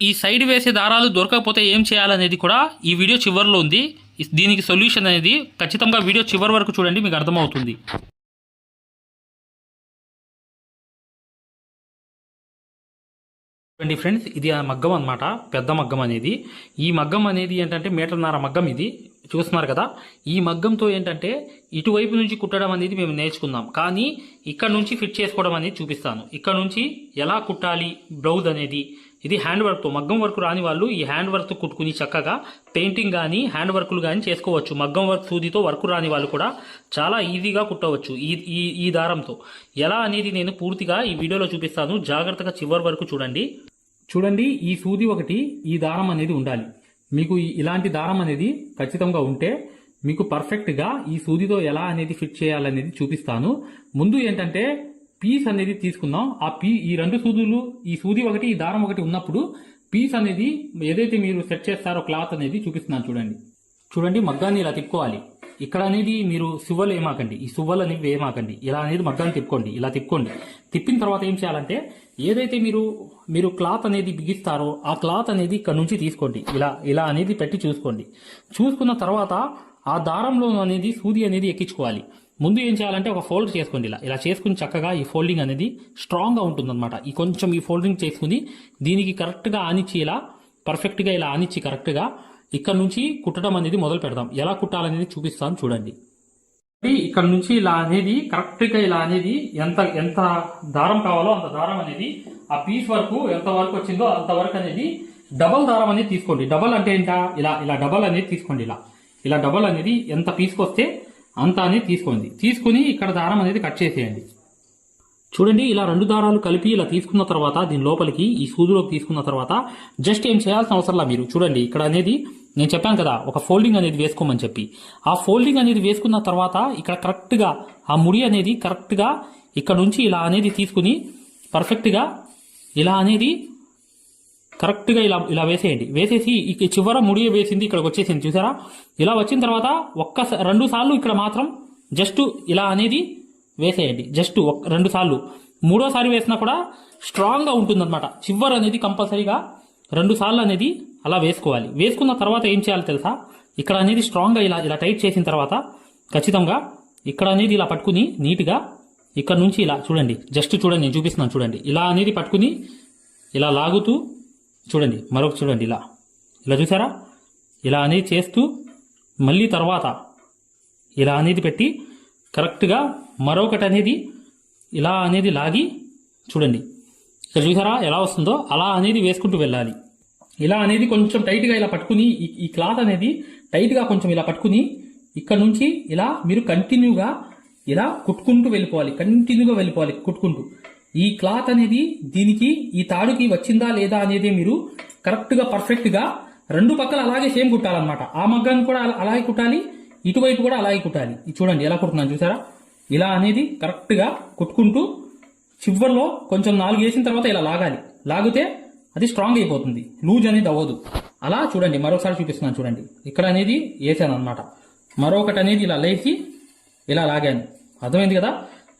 ఈ సైడ్ వేసే దారాలు దొరకకపోతే ఏం చేయాలనేది కూడా ఈ వీడియో చివరిలో ఉంది. దీనికి సొల్యూషన్ అనేది ఖచ్చితంగా వీడియో చివరి వరకు చూడండి, మీకు అర్థమవుతుంది. చూడండి ఫ్రెండ్స్, ఇది ఆ మగ్గం అనమాట, పెద్ద మగ్గం అనేది. ఈ మగ్గం అనేది ఏంటంటే మీటర్న్నర మగ్గం ఇది చూస్తున్నారు కదా. ఈ మగ్గంతో ఏంటంటే ఇటువైపు నుంచి కుట్టడం అనేది మేము నేర్చుకుందాం, కానీ ఇక్కడ నుంచి ఫిట్ చేసుకోవడం అనేది చూపిస్తాను. ఇక్కడ నుంచి ఎలా కుట్టాలి బ్లౌజ్ అనేది, ఇది హ్యాండ్ వర్క్తో, మగ్గం వర్క్ రాని వాళ్ళు ఈ హ్యాండ్ వర్క్తో కుట్టుకుని చక్కగా పెయింటింగ్ కానీ హ్యాండ్ వర్క్లు కానీ చేసుకోవచ్చు. మగ్గం వర్క్ సూదితో వర్క్ రాని వాళ్ళు కూడా చాలా ఈజీగా కుట్టవచ్చు ఈ దారంతో. ఎలా అనేది నేను పూర్తిగా ఈ వీడియోలో చూపిస్తాను, జాగ్రత్తగా చివరి వరకు చూడండి. చూడండి, ఈ సూది ఒకటి, ఈ దారం అనేది ఉండాలి. మీకు ఇలాంటి దారం అనేది ఖచ్చితంగా ఉంటే మీకు పర్ఫెక్ట్గా ఈ సూదితో ఎలా అనేది ఫిట్ చేయాలనేది చూపిస్తాను. ముందు ఏంటంటే పీస్ అనేది తీసుకుందాం. ఈ రెండు సూదులు, ఈ సూది ఒకటి ఈ దారం ఒకటి ఉన్నప్పుడు పీస్ అనేది ఏదైతే మీరు సెట్ చేస్తారో క్లాత్ అనేది చూపిస్తున్నాను చూడండి. చూడండి, మగ్గాన్ని ఇలా తిప్పుకోవాలి. ఇక్కడ అనేది మీరు సువ్వలు ఏమాకండి, ఈ సువ్వలు అనేవి వేయమాకండి. ఇలా అనేది మగ్గాన్ని తిప్పుకోండి, ఇలా తిప్పుకోండి. తిప్పిన తర్వాత ఏం చేయాలంటే ఏదైతే మీరు క్లాత్ అనేది బిగిస్తారో ఆ క్లాత్ అనేది ఇక్కడ నుంచి తీసుకోండి. ఇలా అనేది పెట్టి చూసుకోండి. చూసుకున్న తర్వాత ఆ దారంలో అనేది సూది అనేది ఎక్కించుకోవాలి. ముందు ఏం చేయాలంటే ఒక ఫోల్డ్ చేసుకోండి. ఇలా చేసుకుని చక్కగా ఈ ఫోల్డింగ్ అనేది స్ట్రాంగ్గా ఉంటుందన్నమాట. ఈ ఫోల్డింగ్ చేసుకుని దీనికి కరెక్ట్గా ఆనిచ్చి ఇలా పర్ఫెక్ట్గా ఇలా ఆనిచ్చి కరెక్ట్గా ఇక్కడ నుంచి కుట్టడం అనేది మొదలు పెడదాం. ఎలా కుట్టాలనేది చూపిస్తాను చూడండి. ఇక్కడ నుంచి ఇలా అనేది కరెక్ట్గా ఇలా అనేది ఎంత దారం కావాలో అంత దారం అనేది ఆ పీస్ వరకు ఎంత వరకు వచ్చిందో అంత వరకు అనేది డబల్ దారం అనేది తీసుకోండి. డబల్ అంటే ఏంటా, ఇలా డబల్ అనేది తీసుకోండి. ఇలా డబల్ అనేది ఎంత పీసుకొస్తే అంత అనేది తీసుకోండి. తీసుకుని ఇక్కడ దారం అనేది కట్ చేసేయండి. చూడండి, ఇలా రెండు దారాలు కలిపి ఇలా తీసుకున్న తర్వాత దీని లోపలికి ఈ సూదులోకి తీసుకున్న తర్వాత జస్ట్ ఏం చేయాల్సిన అవసరంలా మీరు చూడండి. ఇక్కడ అనేది నేను చెప్పాను కదా ఒక ఫోల్డింగ్ అనేది వేసుకోమని చెప్పి, ఆ ఫోల్డింగ్ అనేది వేసుకున్న తర్వాత ఇక్కడ కరెక్ట్గా ఆ ముడి అనేది కరెక్ట్గా ఇక్కడ నుంచి ఇలా అనేది తీసుకుని పర్ఫెక్ట్గా ఇలా అనేది కరెక్ట్గా ఇలా వేసేయండి. వేసేసి చివర ముడి వేసింది ఇక్కడికి వచ్చేసింది చూసారా. ఇలా వచ్చిన తర్వాత రెండు సార్లు ఇక్కడ మాత్రం జస్ట్ ఇలా అనేది వేసేయండి. జస్ట్ రెండు సార్లు. మూడోసారి వేసినా కూడా స్ట్రాంగ్గా ఉంటుందన్నమాట. చివర అనేది కంపల్సరీగా 2 సార్లు అనేది అలా వేసుకోవాలి. వేసుకున్న తర్వాత ఏం చేయాలి తెలుసా, ఇక్కడ అనేది స్ట్రాంగ్గా ఇలా టైట్ చేసిన తర్వాత ఖచ్చితంగా ఇక్కడ అనేది ఇలా పట్టుకుని నీట్గా ఇక్కడ నుంచి ఇలా చూడండి. జస్ట్ చూడండి, నేను చూపిస్తున్నాను చూడండి. ఇలా అనేది పట్టుకుని ఇలా లాగుతూ చూడండి, మరొక చూడండి ఇలా చూసారా. ఇలా అనేది చేస్తూ మళ్ళీ తర్వాత ఇలా అనేది పెట్టి కరెక్ట్గా మరొకటి అనేది ఇలా అనేది లాగి చూడండి. ఇక్కడ చూసారా ఎలా వస్తుందో, అలా అనేది వేసుకుంటూ వెళ్ళాలి. ఇలా అనేది కొంచెం టైట్గా ఇలా పట్టుకుని ఈ క్లాత్ అనేది టైట్గా కొంచెం ఇలా పట్టుకుని ఇక్కడ నుంచి ఇలా మీరు కంటిన్యూగా ఇలా కుట్టుకుంటూ వెళ్ళిపోవాలి. కంటిన్యూగా వెళ్ళిపోవాలి కుట్టుకుంటూ. ఈ క్లాత్ అనేది దీనికి ఈ తాడుకి వచ్చిందా లేదా అనేది మీరు కరెక్ట్గా పర్ఫెక్ట్గా రెండు పక్కల అలాగే సేమ్ కుట్టాలన్నమాట. ఆ మగ్గాన్ని కూడా అలాగే కుట్టాలి, ఇటువైపు కూడా అలాగే కుట్టాలి. చూడండి ఎలా కుడుతున్నాను చూసారా. ఇలా అనేది కరెక్ట్గా కుట్టుకుంటూ చివర్లో కొంచెం 4 వేసిన తర్వాత ఇలా లాగాలి. లాగితే అది స్ట్రాంగ్ అయిపోతుంది, లూజ్ అనేది అవ్వదు. అలా చూడండి, మరొకసారి చూపిస్తున్నాను చూడండి. ఇక్కడ అనేది వేసాను అనమాట. మరొకటి అనేది ఇలా లేచి ఇలా లాగాను. అర్థమైంది కదా.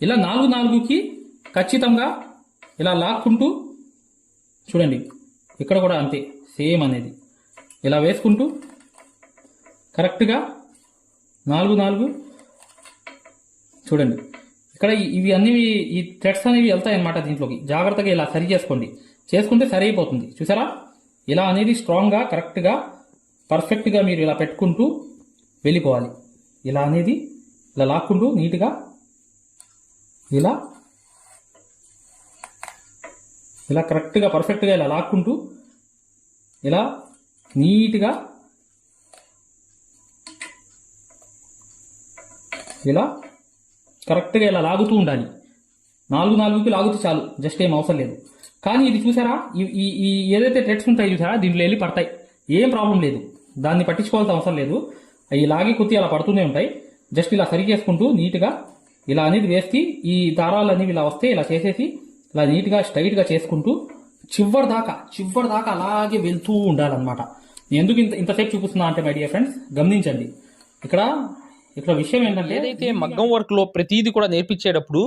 ఇలా 4కి ఖచ్చితంగా ఇలా లాక్కుంటూ చూడండి. ఇక్కడ కూడా అంతే సేమ్ అనేది ఇలా వేసుకుంటూ కరెక్ట్గా 4 చూడండి. ఇక్కడ ఇవి అన్ని ఈ థ్రెడ్స్ అనేవి వెళ్తాయన్నమాట దీంట్లోకి. జాగ్రత్తగా ఇలా సరి చేసుకుంటే సరి అయిపోతుంది చూసారా. ఇలా అనేది స్ట్రాంగ్గా కరెక్ట్గా పర్ఫెక్ట్గా మీరు ఇలా పెట్టుకుంటూ వెళ్ళిపోవాలి. ఇలా అనేది ఇలా లాక్కుంటూ నీట్గా ఇలా కరెక్ట్గా పర్ఫెక్ట్గా ఇలా లాక్కుంటూ ఇలా నీట్గా ఇలా కరెక్ట్గా ఇలా లాగుతూ ఉండాలి. 4కి లాగుతూ చాలు, జస్ట్ ఏం అవసరం లేదు. కానీ ఇది చూసారా, ఈ ఏదైతే థ్రెడ్స్ ఉంటాయి చూసారా, దీంట్లో వెళ్ళి పడతాయి. ఏం ప్రాబ్లం లేదు, దాన్ని పట్టించుకోవాల్సిన అవసరం లేదు. అవి లాగి కుత్తి అలా పడుతూనే ఉంటాయి. జస్ట్ ఇలా సరి చేసుకుంటూ నీట్గా ఇలా అనేది వేసి ఈ దారాలు అనేవి ఇలా వస్తే ఇలా చేసేసి ఇలా నీట్గా స్ట్రైట్గా చేసుకుంటూ చివరి దాకా అలాగే వెళ్తూ ఉండాలన్నమాట. నేను ఎందుకు ఇంతసేపు చూపిస్తున్నా అంటే మై డియర్ ఫ్రెండ్స్ గమనించండి. ఇక్కడ ఇక్కడ విషయం ఏంటంటే ఏదైతే మగ్గం వర్క్ లో ప్రతిదీ కూడా నేర్పించేటప్పుడు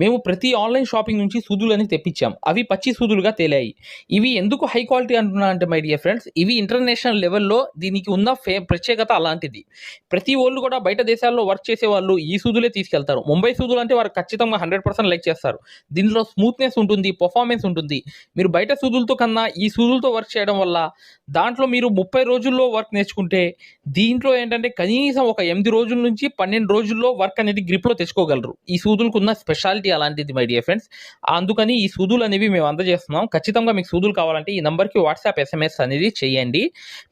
మేము ప్రతి ఆన్లైన్ షాపింగ్ నుంచి సూదులని తెప్పించాం. అవి పచ్చి సూదులుగా తేలాయి. ఇవి ఎందుకు హై క్వాలిటీ అంటున్నా అంటే మై డియర్ ఫ్రెండ్స్, ఇవి ఇంటర్నేషనల్ లెవెల్లో దీనికి ఉన్న ప్రత్యేకత అలాంటిది. ప్రతి వాళ్ళు కూడా బయట దేశాల్లో వర్క్ చేసే వాళ్ళు ఈ సూదులే తీసుకెళ్తారు. ముంబై సూదులు అంటే వారు ఖచ్చితంగా 100% లైక్ చేస్తారు. దీనిలో స్మూత్నెస్ ఉంటుంది, పర్ఫార్మెన్స్ ఉంటుంది. మీరు బయట సూదులతో కన్నా ఈ సూదులతో వర్క్ చేయడం వల్ల దాంట్లో మీరు 30 రోజుల్లో వర్క్ నేర్చుకుంటే దీంట్లో ఏంటంటే కనీసం ఒక 8 రోజుల నుంచి 12 రోజుల్లో వర్క్ అనేది గ్రిప్లో తెచ్చుకోగలరు. ఈ సూదులకు ఉన్న స్పెషాలిటీ అలాంటిది మై డియర్ ఫ్రెండ్స్. అందుకని ఈ సూదులు అనేవి మేము అందజేస్తున్నాం. ఖచ్చితంగా మీకు సూదులు కావాలంటే ఈ నంబర్కి వాట్సాప్ SMS అనేది చేయండి.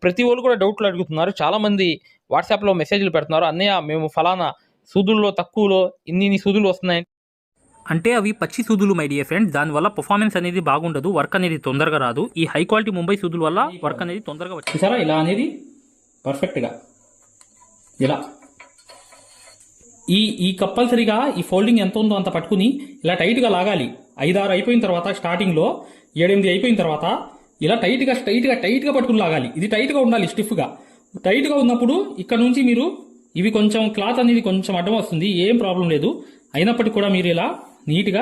ప్రతి వాళ్ళు కూడా డౌట్లు అడుగుతున్నారు. చాలామంది వాట్సాప్లో మెసేజ్లు పెడుతున్నారు, అన్నయ్య మేము ఫలానా సూదుల్లో తక్కువలో ఇన్ని సూదులు వస్తున్నాయి అంటే అవి పచ్చి సూదులు మై డియర్ ఫ్రెండ్స్. దానివల్ల పర్ఫార్మెన్స్ అనేది బాగుండదు, వర్క్ అనేది తొందరగా రాదు. ఈ హై క్వాలిటీ ముంబై సూదుల వల్ల వర్క్ అనేది తొందరగా వచ్చింది. సరే ఇలా అనేది పర్ఫెక్ట్గా ఇలా ఈ కంపల్సరీగా ఈ ఫోల్డింగ్ ఎంత ఉందో అంత పట్టుకుని ఇలా టైట్గా లాగాలి. 5-6 అయిపోయిన తర్వాత, స్టార్టింగ్లో 7-8 అయిపోయిన తర్వాత ఇలా టైట్గా పట్టుకుని లాగాలి. ఇది టైట్గా ఉండాలి, స్టిఫ్గా. టైట్గా ఉన్నప్పుడు ఇక్కడ నుంచి మీరు ఇవి కొంచెం క్లాత్ అనేది కొంచెం అడ్డం వస్తుంది, ఏం ప్రాబ్లం లేదు. అయినప్పటికీ కూడా మీరు ఇలా నీట్గా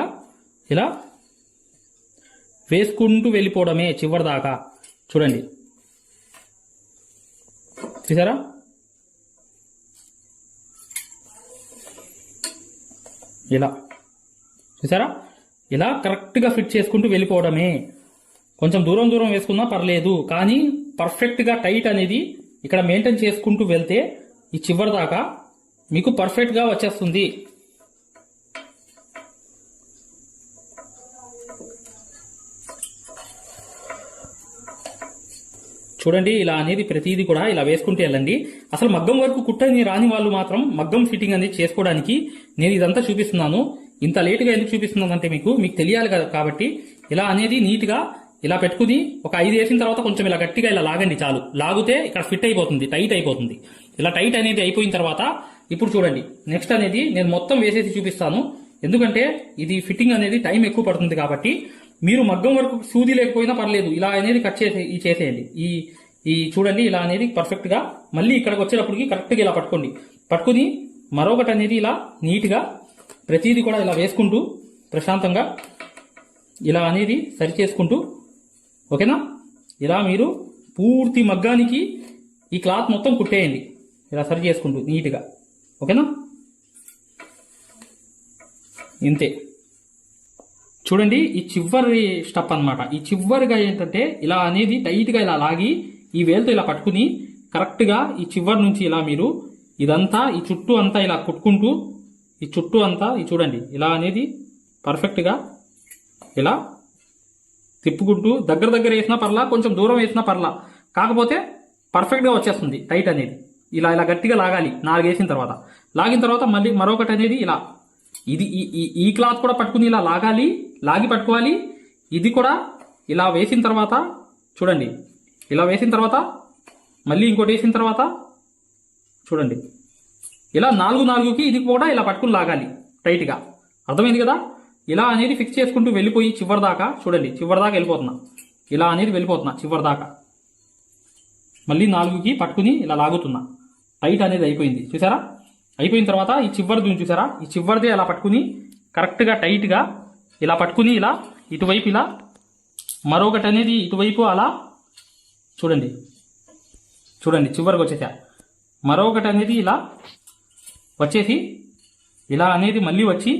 ఇలా వేసుకుంటూ వెళ్ళిపోవడమే చివరి దాకా. చూడండి, చూసారా? ఇలా చూసారా? ఇలా కరెక్ట్గా ఫిట్ చేసుకుంటూ వెళ్ళిపోవడమే. కొంచెం దూరం వేసుకున్నా పర్లేదు, కానీ పర్ఫెక్ట్గా టైట్ అనేది ఇక్కడ మెయింటైన్ చేసుకుంటూ వెళ్తే ఈ చివరి దాకా మీకు పర్ఫెక్ట్గా వచ్చేస్తుంది. చూడండి, ఇలా అనేది ప్రతిదీ కూడా ఇలా వేసుకుంటూ వెళ్ళండి. అసలు మగ్గం వరకు కుట్టని రాని వాళ్ళు మాత్రం మగ్గం ఫిట్టింగ్ అనేది చేసుకోవడానికి నేను ఇదంతా చూపిస్తున్నాను. ఇంత లేటుగా ఎందుకు చూపిస్తున్నానంటే మీకు తెలియాలి కదా. కాబట్టి ఇలా అనేది నీట్గా ఇలా పెట్టుకుని ఒక 5 వేసిన తర్వాత కొంచెం ఇలా గట్టిగా ఇలా లాగండి చాలు. లాగితే ఇక్కడ ఫిట్ అయిపోతుంది, టైట్ అయిపోతుంది. ఇలా టైట్ అనేది అయిపోయిన తర్వాత ఇప్పుడు చూడండి, నెక్స్ట్ అనేది నేను మొత్తం వేసేసి చూపిస్తాను. ఎందుకంటే ఇది ఫిట్టింగ్ అనేది టైం ఎక్కువ పడుతుంది. కాబట్టి మీరు మగ్గం వరకు సూది లేకపోయినా పర్లేదు, ఇలా అనేది కట్ చేసేయండి. ఈ చూడండి, ఇలా అనేది పర్ఫెక్ట్ గా మళ్ళీ ఇక్కడికి వచ్చేటప్పటికి కరెక్ట్గా ఇలా పట్టుకుని మరొకటి అనేది ఇలా నీట్గా ప్రతిదీ కూడా ఇలా వేసుకుంటూ ప్రశాంతంగా ఇలా అనేది సరి చేసుకుంటూ, ఓకేనా? ఇలా మీరు పూర్తి మగ్గానికి ఈ క్లాత్ మొత్తం కుట్టేయండి, ఇలా సరి చేసుకుంటూ నీట్గా, ఓకేనా? ఇంతే. చూడండి, ఈ చివరి స్టెప్ అన్నమాట. ఈ చివరిగా ఏంటంటే ఇలా అనేది టైట్గా ఇలా లాగి ఈ వేలుతో ఇలా పట్టుకుని కరెక్ట్గా ఈ చివరి నుంచి ఇలా మీరు ఇదంతా ఈ చుట్టూ అంతా ఇలా కుట్టుకుంటూ ఈ చుట్టూ అంతా ఈ చూడండి ఇలా అనేది పర్ఫెక్ట్గా ఇలా తిప్పుకుంటూ దగ్గర వేసినా పర్లా, కొంచెం దూరం వేసినా పర్లా, కాకపోతే పర్ఫెక్ట్గా వచ్చేస్తుంది టైట్ అనేది. ఇలా గట్టిగా లాగాలి. 4 వేసిన తర్వాత లాగిన తర్వాత మళ్ళీ మరొకటి అనేది ఇలా ఇది ఈ క్లాత్ కూడా పట్టుకుని ఇలా లాగి పట్టుకోవాలి. ఇది కూడా ఇలా వేసిన తర్వాత చూడండి, ఇలా వేసిన తర్వాత మళ్ళీ ఇంకోటి వేసిన తర్వాత చూడండి ఇలా 4కి ఇది కూడా ఇలా పట్టుకుని లాగాలి టైట్గా. అర్థమైంది కదా? ఇలా అనేది ఫిక్స్ చేసుకుంటూ వెళ్ళిపోయి చివరి దాకా చూడండి, చివరి దాకా వెళ్ళిపోతున్నా, ఇలా అనేది వెళ్ళిపోతున్నా చివరి దాకా. మళ్ళీ 4కి పట్టుకుని ఇలా లాగుతున్నా. టైట్ అనేది అయిపోయింది, చూసారా? అయిపోయిన తర్వాత ఈ చివరిది చూసారా? ఈ చివరిదే అలా పట్టుకుని కరెక్ట్గా టైట్గా ఇలా పట్టుకుని ఇలా ఇటువైపు ఇలా మరొకటి అనేది ఇటువైపు అలా చూడండి చివరికి వచ్చేసా. మరొకటి అనేది ఇలా వచ్చేసి ఇలా అనేది మళ్ళీ వచ్చి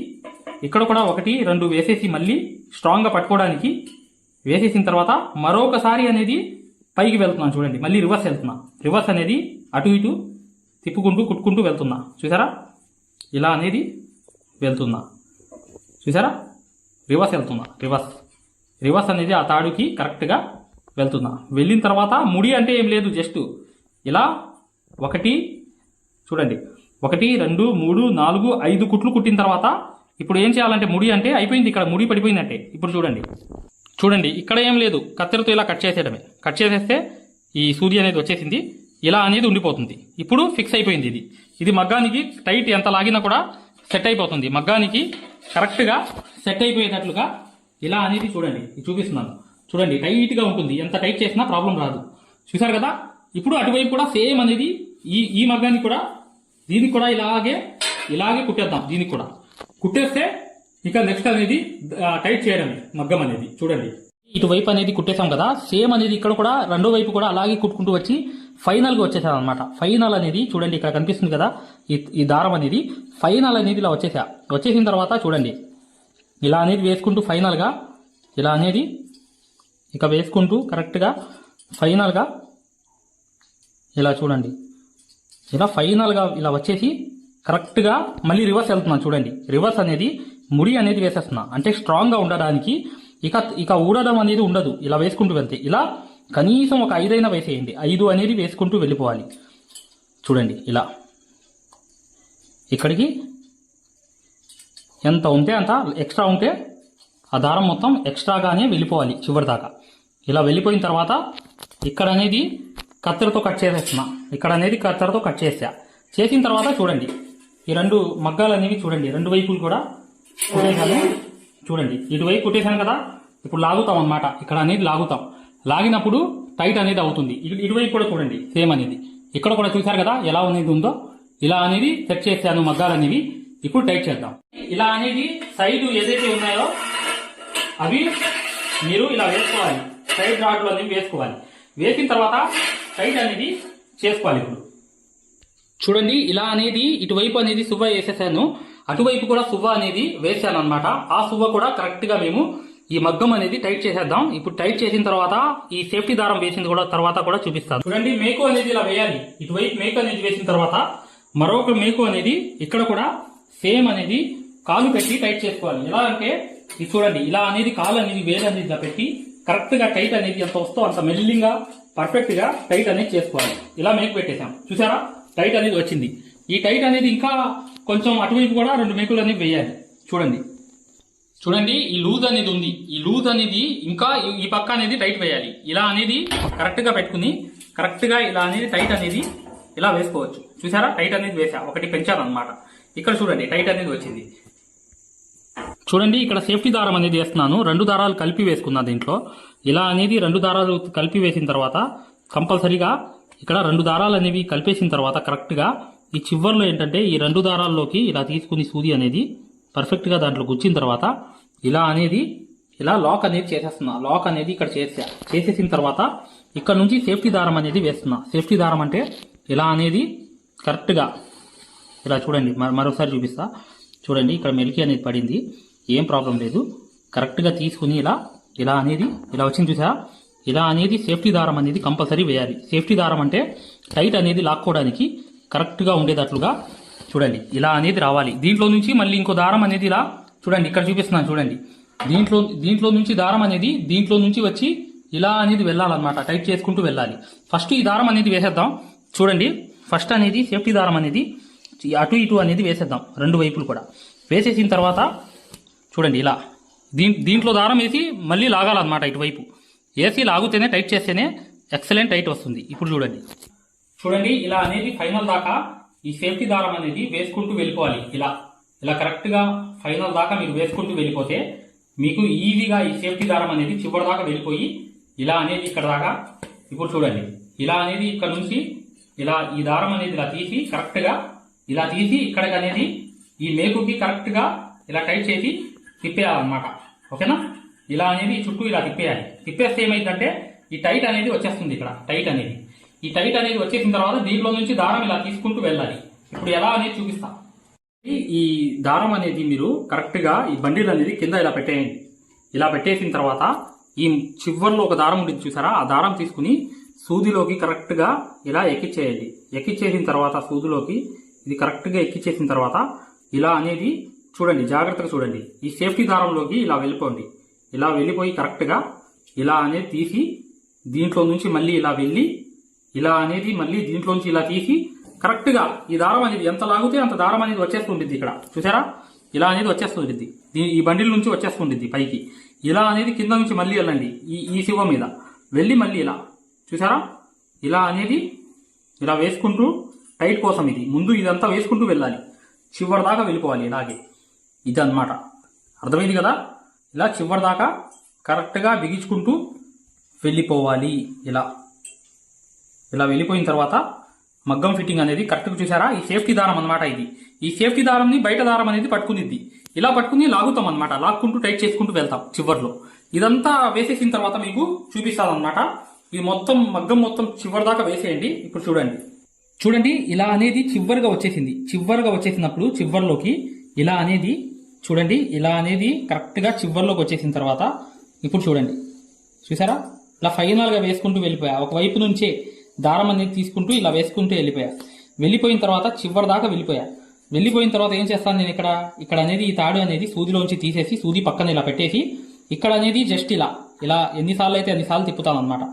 ఇక్కడ కూడా 1, 2 వేసేసి మళ్ళీ స్ట్రాంగ్గా పట్టుకోవడానికి వేసేసిన తర్వాత మరొకసారి అనేది పైకి వెళ్తున్నాను. చూడండి, మళ్ళీ రివర్స్ వెళ్తున్నా. రివర్స్ అనేది అటు ఇటు తిప్పుకుంటూ కుట్టుకుంటూ వెళ్తున్నా. చూసారా? ఇలా అనేది వెళ్తున్నా. చూసారా? రివర్స్ వెళ్తున్నా. రివర్స్ అనేది ఆ తాడుకి కరెక్ట్గా వెళ్తున్నా. వెళ్ళిన తర్వాత ముడి అంటే ఏం లేదు, జస్ట్ ఇలా 1 చూడండి 1, 2, 3, 4, 5 కుట్లు కుట్టిన తర్వాత ఇప్పుడు ఏం చేయాలంటే ముడి అంటే అయిపోయింది, ఇక్కడ ముడి పడిపోయిందంటే ఇప్పుడు చూడండి ఇక్కడ ఏం లేదు, కత్తెరతో ఇలా కట్ చేసేయడమే. కట్ చేసేస్తే ఈ సూది అనేది వచ్చేసింది, ఇలా అనేది ఉండిపోతుంది. ఇప్పుడు ఫిక్స్ అయిపోయింది. ఇది మగ్గానికి టైట్ ఎంత లాగినా కూడా సెట్ అయిపోతుంది. మగ్గానికి కరెక్ట్గా సెట్ అయిపోయేటట్లుగా ఇలా అనేది చూడండి, చూపిస్తున్నాను చూడండి, టైట్గా ఉంటుంది. ఎంత టైట్ చేసినా ప్రాబ్లం రాదు. చూసారు కదా? ఇప్పుడు అటువైపు కూడా సేమ్ అనేది ఈ మగ్గానికి కూడా దీనికి కూడా ఇలాగే కుట్టేద్దాం. దీనికి కూడా కుట్టేస్తే ఇక నెక్స్ట్ అనేది టైట్ చేయడమే మగ్గం అనేది. చూడండి ఇటువైపు అనేది కుట్టేసాం కదా, సేమ్ అనేది ఇక్కడ కూడా రెండో వైపు కూడా అలాగే కుట్టుకుంటూ వచ్చి ఫైనల్ గా వచ్చేసాం అనమాట. ఫైనల్ అనేది చూడండి ఇక్కడ కనిపిస్తుంది కదా, ఈ దారం అనేది ఫైనల్ అనేది ఇలా వచ్చేసిన తర్వాత చూడండి ఇలా అనేది వేసుకుంటూ ఫైనల్ గా ఇలా అనేది ఇక వేసుకుంటూ కరెక్ట్ గా ఫైనల్ గా ఇలా చూడండి ఇలా ఫైనల్ గా ఇలా వచ్చేసి కరెక్ట్ గా మళ్ళీ రివర్స్ వెళ్తున్నాను. చూడండి రివర్స్ అనేది ముడి అనేది వేసేస్తున్నా, అంటే స్ట్రాంగ్ గా ఉండడానికి. ఇక ఊడడం అనేది ఉండదు. ఇలా వేసుకుంటూ వెళ్తే ఇలా కనీసం ఒక 5 అయినా వేసేయండి. 5 అనేది వేసుకుంటూ వెళ్ళిపోవాలి. చూడండి ఇలా ఇక్కడికి ఎంత ఉంటే అంత ఎక్స్ట్రా ఉంటే ఆ దారం మొత్తం ఎక్స్ట్రాగానే వెళ్ళిపోవాలి చివరి దాకా. ఇలా వెళ్ళిపోయిన తర్వాత ఇక్కడ అనేది కత్తెరతో కట్ చేసేస్తున్నా. ఇక్కడ అనేది కత్తెరతో కట్ చేసిన తర్వాత చూడండి ఈ 2 మగ్గాలు అనేవి చూడండి 2 వైపులు కూడా కుట్టేశాను. చూడండి ఇటువైపు కుట్టేశాను కదా, ఇప్పుడు లాగుతాం అన్నమాట. ఇక్కడ అనేది లాగినప్పుడు టైట్ అనేది అవుతుంది. ఇటువైపు కూడా చూడండి సేమ్ అనేది ఇక్కడ కూడా చూశారు కదా ఎలా అనేది ఉందో. ఇలా అనేది సెట్ చేశాను మగ్గాలు అనేవి. ఇప్పుడు టైట్ చేద్దాం. ఇలా అనేది సైడ్ ఏదైతే ఉన్నాయో అవి మీరు ఇలా వేసుకోవాలి. సైడ్ రాడ్లు అనేవి వేసుకోవాలి. వేసిన తర్వాత టైట్ అనేది చేసుకోవాలి. ఇప్పుడు చూడండి ఇలా అనేది ఇటువైపు అనేది సువ్వ వేసేసాను, అటువైపు కూడా సువ్వ అనేది వేసాను అనమాట. ఆ సువ్వ కూడా కరెక్ట్ గా మేము ఈ మగ్గం అనేది టైట్ చేసేద్దాం. ఇప్పుడు టైట్ చేసిన తర్వాత ఈ సేఫ్టీ దారం వేసిన కూడా తర్వాత కూడా చూపిస్తాను. చూడండి మేకు అనేది ఇలా వేయాలి. ఇటువైపు మేకు అనేది వేసిన తర్వాత మరొక మేకు అనేది ఇక్కడ కూడా సేమ్ అనేది కాలు పెట్టి టైట్ చేసుకోవాలి. ఎలా అంటే ఇది చూడండి ఇలా అనేది కాలు అనేది వేలు అనేది ఇలా పెట్టి కరెక్ట్ గా టైట్ అనేది ఎంత వస్తో అంత మెల్లింగా పర్ఫెక్ట్ గా టైట్ అనేది చేసుకోవాలి. ఇలా మేకు పెట్టేశాం చూసారా, టైట్ అనేది వచ్చింది. ఈ టైట్ అనేది ఇంకా కొంచెం అటువైపు కూడా 2 మేకులు అనేవి వేయాలి. చూడండి ఈ లూజ్ అనేది ఉంది. ఈ లూజ్ అనేది ఇంకా ఈ పక్క అనేది టైట్ వేయాలి. ఇలా అనేది కరెక్ట్ గా పెట్టుకుని కరెక్ట్ గా ఇలా అనేది టైట్ అనేది ఇలా వేసుకోవచ్చు. చూసారా టైట్ అనేది వేసా, ఒకటి పెంచాను అనమాట. ఇక్కడ చూడండి టైట్ అనేది వచ్చింది. చూడండి ఇక్కడ సేఫ్టీ దారం అనేది వేస్తున్నాను. 2 దారాలు కలిపి వేసుకున్నా దీంట్లో. ఇలా అనేది 2 దారాలు కలిపి వేసిన తర్వాత కంపల్సరీగా ఇక్కడ 2 దారాలు అనేవి కలిపేసిన తర్వాత కరెక్ట్ గా ఈ చివర్లో ఏంటంటే ఈ 2 దారాల్లోకి ఇలా తీసుకుని సూది అనేది పర్ఫెక్ట్ గా దాంట్లో గుచ్చిన తర్వాత ఇలా అనేది ఇలా లాక్ అనేది చేసేస్తున్నా. లాక్ అనేది ఇక్కడ చేసేసిన తర్వాత ఇక్కడ నుంచి సేఫ్టీ దారం అనేది వేస్తున్నా. సేఫ్టీ దారం అంటే ఇలా అనేది కరెక్ట్ గా ఇలా చూడండి మరోసారి చూపిస్తా. చూడండి ఇక్కడ మెలికి అనేది పడింది, ఏం ప్రాబ్లం లేదు. కరెక్ట్ గా తీసుకుని ఇలా అనేది ఇలా వచ్చింది చూసా. ఇలా అనేది సేఫ్టీ దారం అనేది కంపల్సరీ వేయాలి. సేఫ్టీ దారం అంటే టైట్ అనేది లాక్కోవడానికి కరెక్ట్ గా ఉండేటట్లుగా చూడండి ఇలా అనేది రావాలి. దీంట్లో నుంచి మళ్ళీ ఇంకో దారం అనేది ఇలా చూడండి ఇక్కడ చూపిస్తున్నాను. చూడండి దీంట్లో నుంచి దారం అనేది దీంట్లో నుంచి వచ్చి ఇలా అనేది వెళ్ళాలన్నమాట. టైట్ చేసుకుంటూ వెళ్ళాలి. ఫస్ట్ ఈ దారం అనేది వేసేద్దాం. చూడండి ఫస్ట్ అనేది సేఫ్టీ దారం అనేది అటు ఇటు అనేది వేసేద్దాం 2 వైపులు కూడా. వేసేసిన తర్వాత చూడండి ఇలా దీంట్లో దారం వేసి మళ్ళీ లాగాలన్నమాట. ఇటువైపు వేసి లాగుతేనే టైట్ చేస్తేనే ఎక్సలెంట్ టైట్ వస్తుంది. ఇప్పుడు చూడండి ఇలా అనేది ఫైనల్ దాకా ఈ సేఫ్టీ దారం అనేది వేసుకుంటూ వెళ్ళిపోవాలి. ఇలా కరెక్ట్ గా ఫైనల్ దాకా మీరు వేసుకుంటూ వెళ్ళిపోతే మీకు ఈజీగా ఈ సేఫ్టీ దారం అనేది చివరి దాకా వెళ్ళిపోయి ఇలా అనేది ఇక్కడ దాకా. ఇప్పుడు చూడండి ఇలా అనేది ఇక్కడ నుంచి ఇలా ఈ దారం అనేది ఇలా తీసి కరెక్ట్ గా ఇలా తీసి ఇక్కడికి అనేది ఈ మేకుకి కరెక్ట్ గా ఇలా టైట్ చేసి తిప్పేయాలన్నమాట. ఓకేనా, ఇలా అనేది చుట్టూ ఇలా తిప్పేయాలి. తిప్పేస్తే ఏమైందంటే ఈ టైట్ అనేది వచ్చేస్తుంది. ఇక్కడ ఈ టైట్ అనేది వచ్చేసిన తర్వాత దీంట్లో నుంచి దారం ఇలా తీసుకుంటూ వెళ్ళాలి. ఇప్పుడు ఎలా అనేది చూపిస్తా. ఈ దారం అనేది మీరు కరెక్ట్ గా ఈ బండిల్ అనేది కింద ఇలా పెట్టేయండి. ఇలా పెట్టేసిన తర్వాత ఈ చివర్లో ఒక దారం ఉంటుంది చూసారా, ఆ దారం తీసుకుని సూదిలోకి కరెక్ట్ గా ఇలా ఎక్కిచ్చేయండి. ఎక్కిచ్చేసిన తర్వాత సూదిలోకి ఇది కరెక్ట్ గా ఎక్కిచ్చేసిన తర్వాత ఇలా అనేది చూడండి జాగ్రత్తగా చూడండి. ఈ సేఫ్టీ దారంలోకి ఇలా వెళ్ళిపోండి. ఇలా వెళ్ళిపోయి కరెక్ట్ గా ఇలా అనేది తీసి దీంట్లో నుంచి మళ్ళీ ఇలా వెళ్ళి ఇలా అనేది మళ్ళీ దీంట్లోంచి ఇలా తీసి కరెక్ట్ గా ఈ దారం అనేది ఎంత లాగితే అంత దారం అనేది వచ్చేస్తుంటుంది. ఇక్కడ చూసారా ఇలా అనేది వచ్చేస్తుంటుంది. ఈ బండిల్ నుంచి వచ్చేస్తుంటుంది పైకి. ఇలా అనేది కింద నుంచి మళ్ళీ వెళ్ళండి ఈ శివ మీద వెళ్ళి మళ్ళీ ఇలా చూసారా ఇలా అనేది ఇలా వేసుకుంటూ టైట్ కోసం ఇది ముందు ఇదంతా వేసుకుంటూ వెళ్ళాలి. చివరి దాకా వెళ్ళిపోవాలి. ఇలాగే ఇదన్నమాట. అర్థమైంది కదా. ఇలా చివరి దాకా కరెక్ట్ గా బిగించుకుంటూ వెళ్ళిపోవాలి. ఇలా వెళ్ళిపోయిన తర్వాత మగ్గం ఫిట్టింగ్ అనేది కరెక్ట్గా చూసారా? ఈ సేఫ్టీ దారం అనమాట ఇది. ఈ సేఫ్టీ దారంని బయట దారం అనేది పట్టుకునిద్ది. ఇలా పట్టుకుని లాగుతాం అనమాట. లాక్కుంటూ టైట్ చేసుకుంటూ వెళ్తాం చివర్లో. ఇదంతా వేసేసిన తర్వాత మీకు చూపిస్తాను అనమాట. ఇది మొత్తం మగ్గం మొత్తం చివరి దాకా వేసేయండి. ఇప్పుడు చూడండి ఇలా అనేది చివరిగా వచ్చేసింది. చివరిగా వచ్చేసినప్పుడు చివర్లోకి ఇలా అనేది చూడండి, ఇలా అనేది కరెక్ట్గా చివర్లోకి వచ్చేసిన తర్వాత ఇప్పుడు చూసారా? ఇలా ఫైనల్గా వేసుకుంటూ వెళ్ళిపోయా. ఒకవైపు నుంచే దారం అనేది తీసుకుంటూ ఇలా వేసుకుంటూ వెళ్ళిపోయా. వెళ్ళిపోయిన తర్వాత చివరి దాకా వెళ్ళిపోయిన తర్వాత ఏం చేస్తాను నేను ఇక్కడ అనేది ఈ తాడు అనేది సూదిలోంచి తీసేసి సూది పక్కన ఇలా పెట్టేసి ఇక్కడ అనేది జస్ట్ ఇలా ఎన్నిసార్లు అయితే అన్నిసార్లు తిప్పుతాను అనమాట.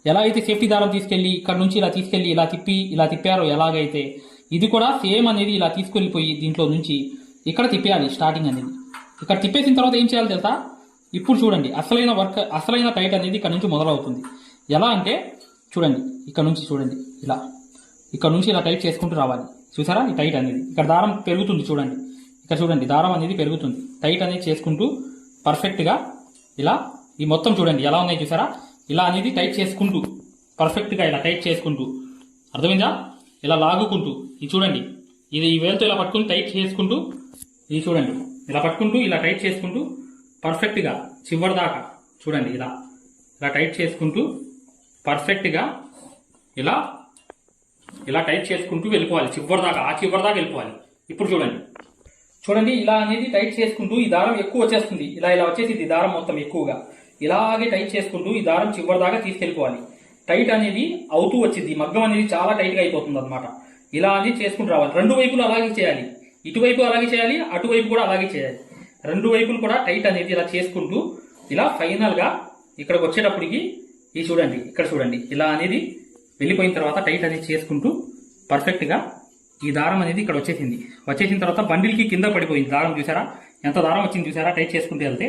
ఎలా అయితే సేఫ్టీ దారం తీసుకెళ్లి ఇక్కడ నుంచి ఇలా తీసుకెళ్లి ఇలా తిప్పారో ఎలాగైతే ఇది కూడా సేమ్ అనేది ఇలా తీసుకెళ్లిపోయి దీంట్లో నుంచి ఇక్కడ తిప్పేయాలి. స్టార్టింగ్ అనేది ఇక్కడ తిప్పేసిన తర్వాత ఏం చేయాలి తెలుసా? ఇప్పుడు చూడండి అసలైన టైట్ అనేది ఇక్కడ నుంచి మొదలవుతుంది. ఎలా అంటే చూడండి, ఇక్కడ నుంచి చూడండి, ఇక్కడ నుంచి ఇలా టైట్ చేసుకుంటూ రావాలి. చూసారా? ఈ టైట్ అనేది ఇక్కడ దారం పెరుగుతుంది. చూడండి దారం అనేది పెరుగుతుంది. టైట్ అనేది చేసుకుంటూ పర్ఫెక్ట్గా ఇలా ఈ మొత్తం చూడండి ఎలా ఉన్నాయి చూసారా? ఇలా అనేది టైట్ చేసుకుంటూ పర్ఫెక్ట్గా ఇలా టైట్ చేసుకుంటూ, అర్థమైందా? ఇలా లాగుకుంటూ ఇది చూడండి, ఇది ఈ వేలుతో ఇలా పట్టుకుని టైట్ చేసుకుంటూ ఇది చూడండి, ఇలా పట్టుకుంటూ ఇలా టైట్ చేసుకుంటూ పర్ఫెక్ట్గా చివరి దాకా చూడండి ఇలా టైట్ చేసుకుంటూ పర్ఫెక్ట్గా ఇలా టైట్ చేసుకుంటూ వెళ్ళిపోవాలి. చివరి దాకా వెళ్ళిపోవాలి. ఇప్పుడు చూడండి ఇలా అనేది టైట్ చేసుకుంటూ ఈ దారం ఎక్కువ వచ్చేస్తుంది. ఇలా వచ్చేసింది దారం మొత్తం ఎక్కువగా. ఇలాగే టైట్ చేసుకుంటూ ఈ దారం చివరి దాకా తీసుకెళ్ళిపోవాలి. టైట్ అనేది అవుతూ వచ్చింది. మగ్గం అనేది చాలా టైట్గా అయిపోతుంది అనమాట. ఇలా అనేది చేసుకుంటూ రావాలి. రెండు వైపులు అలాగే చేయాలి. ఇటువైపు అలాగే చేయాలి, అటువైపు కూడా అలాగే చేయాలి. రెండు వైపులు కూడా టైట్ అనేది ఇలా చేసుకుంటూ ఇలా ఫైనల్గా ఇక్కడికి వచ్చేటప్పటికి ఇక్కడ చూడండి ఇలా అనేది వెళ్ళిపోయిన తర్వాత టైట్ అనేది చేసుకుంటూ పర్ఫెక్ట్గా ఈ దారం అనేది ఇక్కడ వచ్చేసిన తర్వాత బండిల్కి కింద పడిపోయింది దారం. చూసారా ఎంత దారం వచ్చింది? చూసారా? టైట్ చేసుకుంటూ వెళ్తే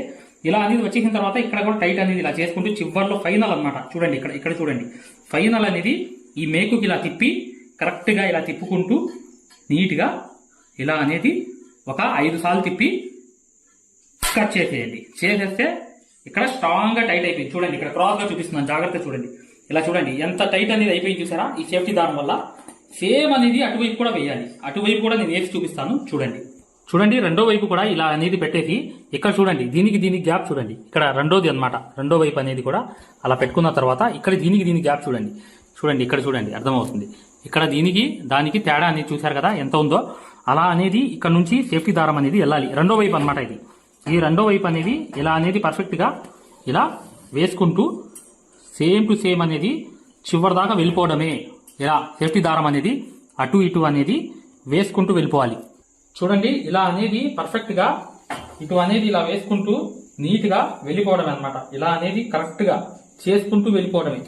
ఇలా అనేది వచ్చేసిన తర్వాత ఇక్కడ కూడా టైట్ అనేది ఇలా చేసుకుంటూ చివర్లో ఫైనల్ అనమాట. చూడండి ఇక్కడ చూడండి ఫైనల్ అనేది ఈ మేకుకి ఇలా తిప్పి కరెక్ట్గా ఇలా తిప్పుకుంటూ నీట్గా ఇలా అనేది ఒక 5 సార్లు తిప్పి కట్ చేసేస్తే ఇక్కడ స్ట్రాంగ్ గా టైట్ అయిపోయింది. చూడండి ఇక్కడ క్రాస్ గా చూపిస్తున్నాను, జాగ్రత్త చూడండి. ఇలా చూడండి ఎంత టైట్ అనేది అయిపోయింది చూసారా? ఈ సేఫ్టీ దారం వల్ల. సేమ్ అనేది అటువైపు కూడా వేయాలి. అటువైపు కూడా నేను వేసి చూపిస్తాను. చూడండి రెండో వైపు కూడా ఇలా అనేది పెట్టేసి ఇక్కడ చూడండి దీనికి గ్యాప్ చూడండి. ఇక్కడ రెండోది అన్నమాట. రెండో వైపు అనేది కూడా అలా పెట్టుకున్న తర్వాత ఇక్కడ దీనికి గ్యాప్ చూడండి ఇక్కడ చూడండి అర్థమవుతుంది. ఇక్కడ దానికి తేడా అనేది చూసారు కదా ఎంత ఉందో. అలా అనేది ఇక్కడ నుంచి సేఫ్టీ దారం అనేది వెళ్ళాలి. రెండో వైపు అనమాట ఇది. ఈ రెండో వైపు అనేది ఇలా అనేది పర్ఫెక్ట్ గా ఇలా వేసుకుంటూ సేమ్ టు సేమ్ అనేది చివరి దాకా వెళ్ళిపోవడమే. ఇలా సేఫ్టీ దారం అనేది అటు ఇటు అనేది వేసుకుంటూ వెళ్ళిపోవాలి. చూడండి ఇలా అనేది పర్ఫెక్ట్ గా ఇటు అనేది ఇలా వేసుకుంటూ నీట్ గా వెళ్ళిపోవడమే అనమాట. ఇలా అనేది కరెక్ట్ గా చేసుకుంటూ వెళ్ళిపోవడమే.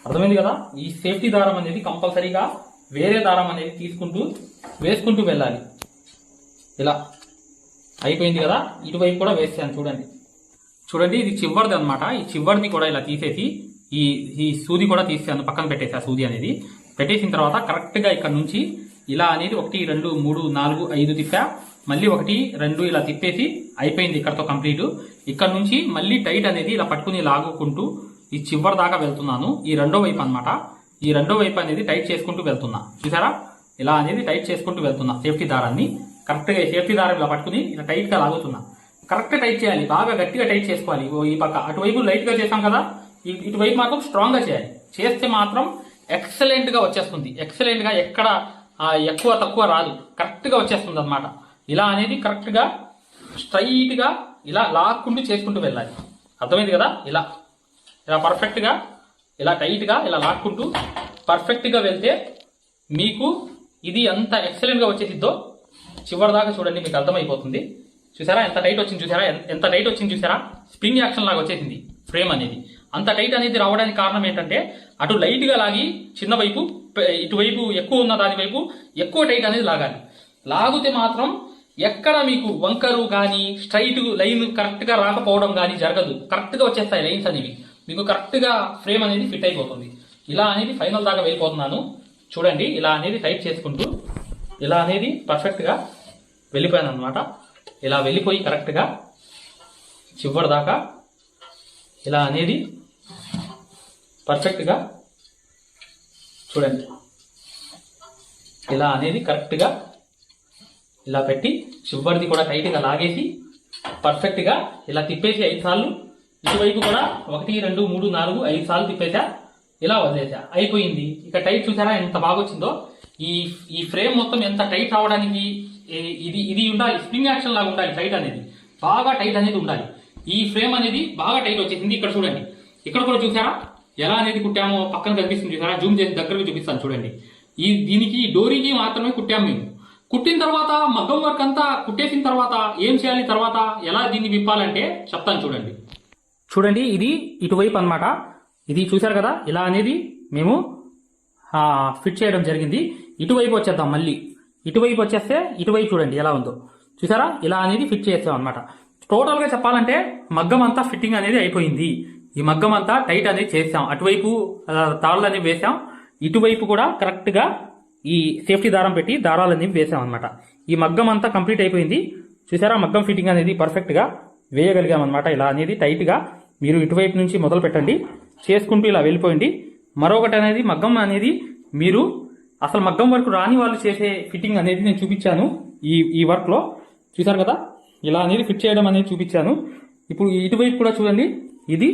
అర్థమైంది కదా? ఈ సేఫ్టీ దారం అనేది కంపల్సరీగా వేరే దారం అనేది తీసుకుంటూ వేసుకుంటూ వెళ్ళాలి. ఇలా అయిపోయింది కదా? ఇటువైపు కూడా వేసాను చూడండి ఇది చివరిది అనమాట. ఈ చివరిది కూడా ఇలా తీసేసి ఈ సూది కూడా తీసాను, పక్కన పెట్టేసి ఆ సూది అనేది పెట్టేసిన తర్వాత కరెక్ట్ గా ఇక్కడ నుంచి ఇలా అనేది 1 2 3 4 5 తిప్పా. మళ్ళీ 1 2 ఇలా తిప్పేసి అయిపోయింది ఇక్కడతో కంప్లీట్. ఇక్కడ నుంచి మళ్ళీ టైట్ అనేది ఇలా పట్టుకుని లాగుకుంటూ ఈ చివరి దాకా వెళ్తున్నాను. ఈ రెండో వైపు అనమాట. ఈ రెండో వైపు అనేది టైట్ చేసుకుంటూ వెళ్తున్నా. చూసారా? ఇలా అనేది టైట్ చేసుకుంటూ వెళ్తున్నా. సేఫ్టీ దారాన్ని కరెక్ట్ గా సేఫ్టీ దారం ఇలా పట్టుకుని ఇలా టైట్ గా లాగుతున్నా. కరెక్ట్ టైట్ చేయాలి, బాగా గట్టిగా టైట్ చేసుకోవాలి. ఈ పక్క అటువైపు లైట్ గా చేసాం కదా, ఇటువైపు మాత్రం స్ట్రాంగ్ గా చేయాలి. చేస్తే మాత్రం ఎక్సలెంట్ గా వచ్చేస్తుంది. ఎక్సలెంట్ గా ఎక్కడ ఎక్కువ తక్కువ రాదు, కరెక్ట్ గా వచ్చేస్తుంది అనమాట. ఇలా అనేది కరెక్ట్ గా స్ట్రైట్ గా ఇలా లాక్కుంటూ చేసుకుంటూ వెళ్ళాలి. అర్థమైంది కదా? ఇలా పర్ఫెక్ట్ గా ఇలా టైట్ గా ఇలా లాక్కుంటూ పర్ఫెక్ట్ గా వెళ్తే మీకు ఇది ఎంత ఎక్సలెంట్ గా వచ్చేసిద్దో చివరి దాకా చూడండి, మీకు అర్థమైపోతుంది. చూసారా ఎంత టైట్ వచ్చింది? చూసారా? స్ప్రింగ్ యాక్షన్ లాగా వచ్చేసింది ఫ్రేమ్ అనేది. అంత టైట్ అనేది రావడానికి కారణం ఏంటంటే అటు లైట్ గా లాగి చిన్న వైపు, ఇటువైపు ఎక్కువ ఉన్న దాని వైపు ఎక్కువ టైట్ అనేది లాగాలి. లాగితే మాత్రం ఎక్కడ మీకు వంకరు కానీ స్ట్రైట్ లైన్ కరెక్ట్ గా రాకపోవడం కానీ జరగదు. కరెక్ట్ గా వచ్చేస్తాయి లైన్స్ అనేవి. మీకు కరెక్ట్ గా ఫ్రేమ్ అనేది ఫిట్ అయిపోతుంది. ఇలా అనేది ఫైనల్ దాకా వెళ్ళిపోతున్నాను. చూడండి ఇలా అనేది టైట్ చేసుకుంటూ ఇలా అనేది పర్ఫెక్ట్ గా వెళ్ళిపోయాను అనమాట. ఇలా వెళ్ళిపోయి కరెక్ట్ గా చివరి దాకా ఇలా అనేది పర్ఫెక్ట్ గా చూడండి ఇలా అనేది కరెక్ట్గా ఇలా పెట్టి చివరిది కూడా టైట్గా లాగేసి పర్ఫెక్ట్గా ఇలా తిప్పేసి 5 సార్లు, ఇటువైపు కూడా 1 2 3 4 5 సార్లు తిప్పేసా, ఇలా వదిలేసా, అయిపోయింది. ఇక టైట్ చూసారా ఎంత బాగా వచ్చిందో. ఈ ఫ్రేమ్ మొత్తం ఎంత టైట్ అవడానికి ఇది ఉండాలి, స్ప్రింగ్ యాక్షన్ లాగా ఉండాలి. టైట్ అనేది బాగా టైట్ అనేది ఉండాలి. ఈ ఫ్రేమ్ అనేది బాగా టైట్ వచ్చేసింది. ఇక్కడ చూడండి, ఇక్కడ కూడా చూసారా ఎలా అనేది కుట్టామో, పక్కన కనిపిస్తుంది చూసారా, జూమ్ చేసి దగ్గరకు చూపిస్తాను చూడండి. దీనికి డోరీకి మాత్రమే కుట్టాము మేము. కుట్టిన తర్వాత మగ్గం వర్క్ అంతా కుట్టేసిన తర్వాత ఏం చేయాలి, తర్వాత ఎలా దీన్ని విప్పాలంటే చెప్తాను చూడండి. చూడండి ఇది ఇటువైపు అన్నమాట. ఇది చూసారు కదా, ఇలా అనేది మేము ఫిట్ చేయడం జరిగింది. ఇటువైపు వచ్చేద్దాం, మళ్ళీ ఇటువైపు వచ్చేస్తే ఇటువైపు చూడండి ఎలా ఉందో చూసారా, ఇలా అనేది ఫిట్ చేస్తాం అనమాట. టోటల్ గా చెప్పాలంటే మగ్గం అంతా ఫిట్టింగ్ అనేది అయిపోయింది. ఈ మగ్గం అంతా టైట్ అనేది చేసాం, అటువైపు తాళ్ళు అనేవి వేసాం, ఇటువైపు కూడా కరెక్ట్ గా ఈ సేఫ్టీ దారం పెట్టి దారాలు అనేవి వేసాం అనమాట. ఈ మగ్గం అంతా కంప్లీట్ అయిపోయింది. చూసారా మగ్గం ఫిట్టింగ్ అనేది పర్ఫెక్ట్ గా వేయగలిగాం అనమాట. ఇలా అనేది టైట్ గా మీరు ఇటువైపు నుంచి మొదలు పెట్టండి, చేసుకుంటూ ఇలా వెళ్ళిపోయింది. మరొకటి అనేది మగ్గం అనేది మీరు అసలు మగ్గం వర్క్ రాని వాళ్ళు చేసే ఫిట్టింగ్ అనేది నేను చూపించాను ఈ వర్క్ లో. చూసారు కదా ఇలా అనేది ఫిట్ చేయడం అనేది చూపించాను. ఇప్పుడు ఇటువైపు కూడా చూడండి, ఇది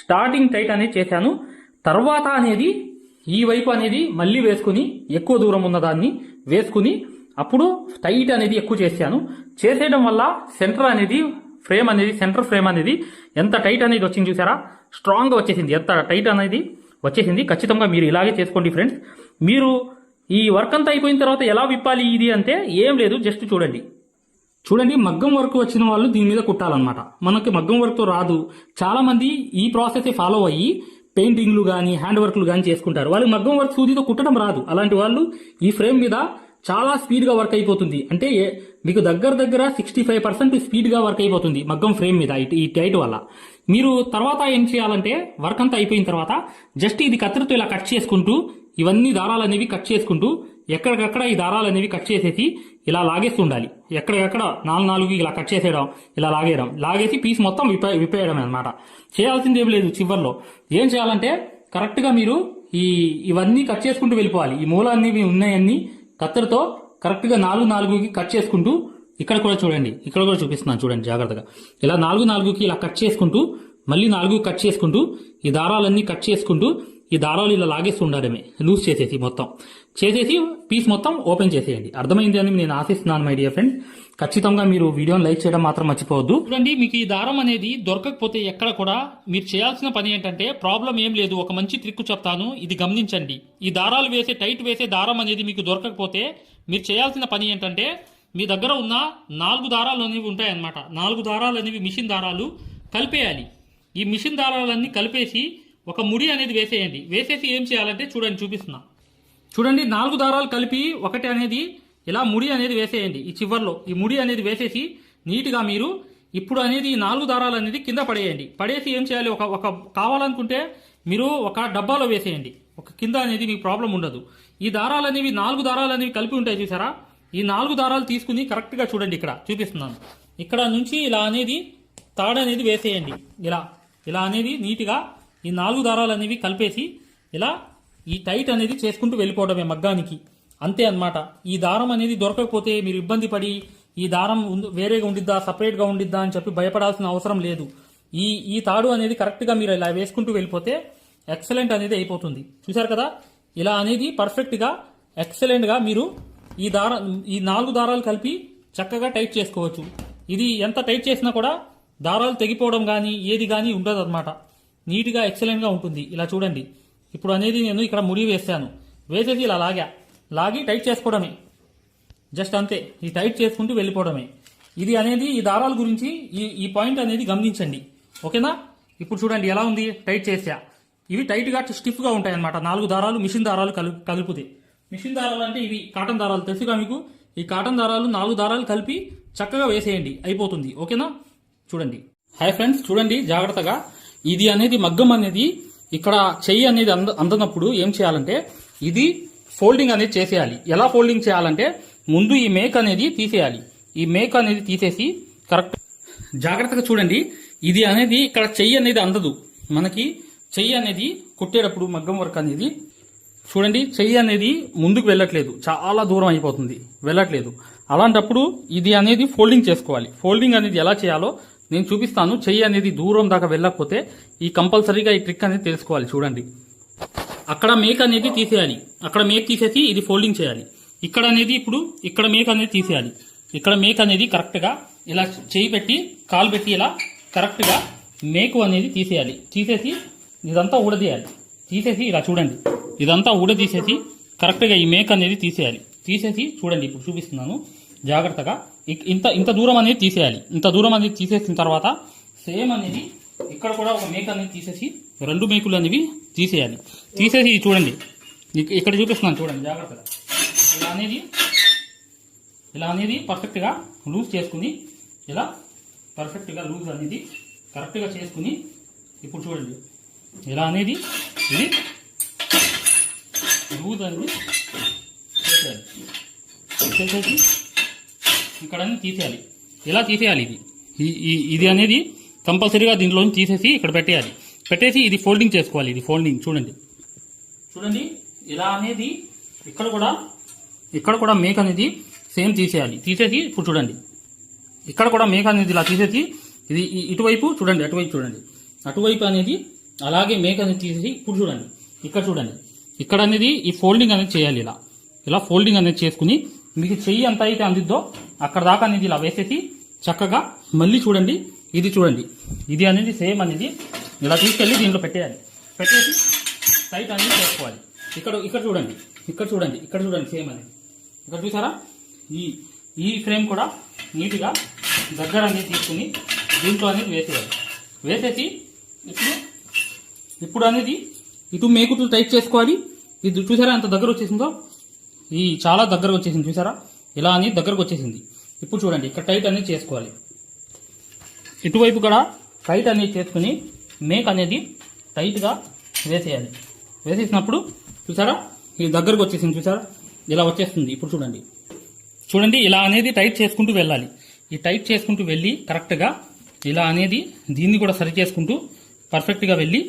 స్టార్టింగ్ టైట్ అనేది చేశాను. తర్వాత అనేది ఈ వైపు అనేది మళ్ళీ వేసుకుని ఎక్కువ దూరం ఉన్న దాన్ని వేసుకుని అప్పుడు టైట్ అనేది ఎక్కువ చేశాను. చేసేయడం వల్ల సెంటర్ అనేది ఫ్రేమ్ అనేది సెంటర్ ఫ్రేమ్ అనేది ఎంత టైట్ అనేది వచ్చింది చూసారా, స్ట్రాంగ్ గా వచ్చేసింది, ఎంత టైట్ అనేది వచ్చేసింది. ఖచ్చితంగా మీరు ఇలాగే చేసుకోండి ఫ్రెండ్స్. మీరు ఈ వర్క్ అంతా అయిపోయిన తర్వాత ఎలా విప్పాలి ఇది అంటే ఏం లేదు, జస్ట్ చూడండి మగ్గం వర్క్ వచ్చిన వాళ్ళు దీని మీద కుట్టాలన్నమాట. మనకి మగ్గం వర్క్ తో రాదు. చాలా మంది ఈ ప్రాసెస్ ఫాలో అయ్యి పెయింటింగ్లు కానీ హ్యాండ్ వర్క్లు కానీ చేసుకుంటారు. వాళ్ళకి మగ్గం వర్క్ సూదితో కుట్టడం రాదు. అలాంటి వాళ్ళు ఈ ఫ్రేమ్ మీద చాలా స్పీడ్ గా వర్క్ అయిపోతుంది. అంటే మీకు దగ్గర 65% స్పీడ్ గా వర్క్ అయిపోతుంది మగ్గం ఫ్రేమ్ మీద ఈ టైట్ వల్ల. మీరు తర్వాత ఏం చేయాలంటే వర్క్ అంతా అయిపోయిన తర్వాత జస్ట్ ఇది కత్తెరతో ఇలా కట్ చేసుకుంటూ ఇవన్నీ దారాలు అనేవి కట్ చేసుకుంటూ ఎక్కడికక్కడ ఈ దారాలు అనేవి కట్ చేసేసి ఇలా లాగేస్తూ ఉండాలి. ఎక్కడికక్కడ 4 ఇలా కట్ చేసేయడం, ఇలా లాగేసి పీస్ మొత్తం విప్పేయడం అనమాట. చేయాల్సింది ఏం లేదు. చివర్లో ఏం చేయాలంటే కరెక్ట్ గా మీరు ఇవన్నీ కట్ చేసుకుంటూ వెళ్ళిపోవాలి. ఈ మూలాన్ని ఉన్నాయన్నీ కత్తెరతో కరెక్ట్ గా 4 కట్ చేసుకుంటూ, ఇక్కడ కూడా చూడండి, ఇక్కడ కూడా చూపిస్తున్నాను చూడండి జాగ్రత్తగా. ఇలా 4 ఇలా కట్ చేసుకుంటూ మళ్ళీ 4 కట్ చేసుకుంటూ ఈ దారాలన్నీ కట్ చేసుకుంటూ ఈ దారాలు ఇలా లాగేస్తూ ఉండడమే, లూజ్ చేసేసి మొత్తం చేసేసి పీస్ మొత్తం ఓపెన్ చేసేయండి. అర్థమైంది అని నేను ఆశిస్తున్నాను మై డియర్ ఫ్రెండ్స్. ఖచ్చితంగా మీరు వీడియోని లైక్ చేయడం మాత్రం మర్చిపోవద్దు. చూడండి మీకు ఈ దారం అనేది దొరకకపోతే ఎక్కడ కూడా మీరు చేయాల్సిన పని ఏంటంటే ప్రాబ్లం ఏం లేదు, ఒక మంచి ట్రిక్ చెప్తాను, ఇది గమనించండి. ఈ దారాలు వేసే టైట్ వేసే దారం అనేది మీకు దొరకకపోతే మీరు చేయాల్సిన పని ఏంటంటే మీ దగ్గర ఉన్న 4 దారాలు అనేవి ఉంటాయన్నమాట. 4 దారాలు అనేవి మిషన్ దారాలు కలిపేయాలి. ఈ మిషన్ దారాలన్నీ కలిపేసి ఒక ముడి అనేది వేసేయండి. వేసేసి ఏం చేయాలంటే చూడండి చూపిస్తున్నా. చూడండి 4 దారాలు కలిపి ఒకటి అనేది ఇలా ముడి అనేది వేసేయండి. ఈ చివర్లో ఈ ముడి అనేది వేసేసి నీట్గా మీరు ఇప్పుడు అనేది ఈ 4 దారాలు అనేది కింద పడేయండి. పడేసి ఏం చేయాలి, ఒక కావాలనుకుంటే మీరు ఒక డబ్బాలో వేసేయండి. ఒక కింద అనేది మీకు ప్రాబ్లం ఉండదు. ఈ దారాలు అనేవి 4 దారాలు అనేవి కలిపి ఉంటాయి చూసారా, ఈ 4 దారాలు తీసుకుని కరెక్ట్గా చూడండి ఇక్కడ చూపిస్తున్నాను. ఇక్కడ నుంచి ఇలా అనేది తాడు అనేది వేసేయండి. ఇలా అనేది నీట్గా ఈ 4 దారాలు అనేవి కలిపేసి ఇలా ఈ టైట్ అనేది చేసుకుంటూ వెళ్ళిపోవడమే మగ్గానికి, అంతే అన్నమాట. ఈ దారం అనేది దొరకకపోతే మీరు ఇబ్బంది పడి ఈ దారం వేరేగా ఉండిద్దా సపరేట్గా ఉండిద్దా అని చెప్పి భయపడాల్సిన అవసరం లేదు. ఈ తాడు అనేది కరెక్ట్గా మీరు ఇలా వేసుకుంటూ వెళ్ళిపోతే ఎక్సలెంట్ అనేది అయిపోతుంది. చూసారు కదా, ఇలా అనేది పర్ఫెక్ట్గా ఎక్సలెంట్గా మీరు ఈ 4 దారాలు కలిపి చక్కగా టైట్ చేసుకోవచ్చు. ఇది ఎంత టైట్ చేసినా కూడా దారాలు తెగిపోవడం కానీ ఏది కానీ ఉండదు అనమాట. నీట్గా ఎక్సలెంట్గా ఉంటుంది. ఇలా చూడండి, ఇప్పుడు అనేది నేను ఇక్కడ ముడి వేసాను, వేసేసి ఇలా లాగి టైట్ చేసుకోవడమే, జస్ట్ అంతే. ఈ టైట్ చేసుకుంటూ వెళ్ళిపోవడమే. ఇది అనేది ఈ దారాల గురించి ఈ పాయింట్ అనేది గమనించండి, ఓకేనా. ఇప్పుడు చూడండి ఎలా ఉంది, టైట్ చేసా. ఇవి టైట్గా స్టిఫ్గా ఉంటాయి అనమాట. 4 దారాలు మిషన్ దారాలు కలిపితే. మిషన్ దారాలు అంటే ఇవి కాటన్ దారాలు తెలుసుగా మీకు. ఈ కాటన్ దారాలు 4 దారాలు కలిపి చక్కగా వేసేయండి, అయిపోతుంది, ఓకేనా. చూడండి హాయ్ ఫ్రెండ్స్, చూడండి జాగ్రత్తగా. ఇది అనేది మగ్గం అనేది ఇక్కడ చెయ్యి అనేది అందనప్పుడు ఏం చేయాలంటే ఇది ఫోల్డింగ్ అనేది చేసేయాలి. ఎలా ఫోల్డింగ్ చేయాలంటే ముందు ఈ మేక్ అనేది తీసేయాలి. ఈ మేక్ అనేది తీసేసి కరెక్ట్ జాగ్రత్తగా చూడండి. ఇది అనేది ఇక్కడ చెయ్యి అనేది అందదు మనకి. చెయ్యి అనేది కుట్టేటప్పుడు మగ్గం వర్క్ అనేది చూడండి, చెయ్యి అనేది ముందుకు వెళ్ళట్లేదు, చాలా దూరం అయిపోతుంది, వెళ్ళట్లేదు. అలాంటప్పుడు ఇది అనేది ఫోల్డింగ్ చేసుకోవాలి. ఫోల్డింగ్ అనేది ఎలా చేయాలో నేను చూపిస్తాను. చెయ్యి అనేది దూరం దాకా వెళ్ళకపోతే ఈ కంపల్సరీగా ఈ ట్రిక్ అనేది తెలుసుకోవాలి. చూడండి, అక్కడ మేక్ అనేది తీసేయాలి. అక్కడ మేక్ తీసేసి ఇది ఫోల్డింగ్ చేయాలి. ఇక్కడ అనేది ఇప్పుడు ఇక్కడ మేక్ అనేది తీసేయాలి. ఇక్కడ మేక్ అనేది కరెక్ట్గా ఇలా చేయి పెట్టి కాలు పెట్టి ఇలా కరెక్ట్గా మేకు అనేది తీసేయాలి. తీసేసి ఇదంతా ఊడదీయాలి. తీసేసి ఇలా చూడండి, ఇదంతా ఊడదీసేసి కరెక్ట్గా ఈ మేక్ అనేది తీసేయాలి. తీసేసి చూడండి, ఇప్పుడు చూపిస్తున్నాను జాగ్రత్తగా. ఇంత దూరం అనేది తీసేయాలి. ఇంత దూరం అనేది తీసేసిన తర్వాత సేమ్ అనేది ఇక్కడ కూడా ఒక మేక్ అనేది తీసేసి 2 మేకులు అనేవి తీసేయాలి. తీసేసి చూడండి, ఇక్కడ చూపిస్తున్నాను చూడండి జాగ్రత్తగా. ఇలా అనేది పర్ఫెక్ట్గా లూజ్ చేసుకుని ఇలా పర్ఫెక్ట్గా లూజ్ అనేది కరెక్ట్గా చేసుకుని ఇప్పుడు చూడండి, ఇలా అనేది ఇది లూజ్ అనేది చేసేయాలి. చేసేసి ఇక్కడ అనేది తీసేయాలి. ఇలా తీసేయాలి. ఇది అనేది కంపల్సరీగా దీంట్లోంచి తీసేసి ఇక్కడ పెట్టేయాలి. పెట్టేసి ఇది ఫోల్డింగ్ చేసుకోవాలి. ఇది ఫోల్డింగ్ చూడండి. ఇలా అనేది ఇక్కడ కూడా మేక్ అనేది సేమ్ తీసేయాలి. తీసేసి ఇప్పుడు చూడండి, ఇక్కడ కూడా మేక్ అనేది ఇలా తీసేసి ఇది ఇటువైపు చూడండి, అటువైపు చూడండి, అటువైపు అనేది అలాగే మేక్ అనేది తీసేసి ఇప్పుడు చూడండి, ఇక్కడ చూడండి, ఇక్కడ అనేది ఈ ఫోల్డింగ్ అనేది చేయాలి. ఇలా ఫోల్డింగ్ అనేది చేసుకుని మీకు చెయ్యి ఎంత అయితే అందిద్దో అక్కడ దాకా అనేది ఇలా వేసేసి చక్కగా మళ్ళీ చూడండి, ఇది అనేది సేమ్ అనేది ఇలా తీసుకెళ్ళి దీంట్లో పెట్టేయాలి. పెట్టేసి టైట్ అనేది చేసుకోవాలి. ఇక్కడ చూడండి సేమ్ అనేది ఇక్కడ చూసారా. ఈ ఫ్రేమ్ కూడా నీట్గా దగ్గర అనేది తీసుకుని దీంట్లో అనేది వేసేయాలి. వేసేసి ఇప్పుడు అనేది ఇటు మేకుట్లు టైట్ చేసుకోవాలి. ఇది చూసారా ఎంత దగ్గర వచ్చేసిందో, చాలా దగ్గర వచ్చేసింది చూసారా. ఇలా అనేది దగ్గరకు వచ్చేసింది. ఇప్పుడు చూడండి, ఇక్కడ టైట్ అనేది చేసుకోవాలి. ఇటువైపు కూడా టైట్ అనేది చేసుకుని మేక్ అనేది టైట్గా వేసేయాలి. వేసేసినప్పుడు చూసారా ఇది దగ్గరకు వచ్చేసింది చూసారా, ఇలా వచ్చేస్తుంది. ఇప్పుడు చూడండి ఇలా అనేది టైట్ చేసుకుంటూ వెళ్ళాలి. ఈ టైట్ చేసుకుంటూ వెళ్ళి కరెక్ట్గా ఇలా అనేది దీన్ని కూడా సరి చేసుకుంటూ పర్ఫెక్ట్గా వెళ్ళి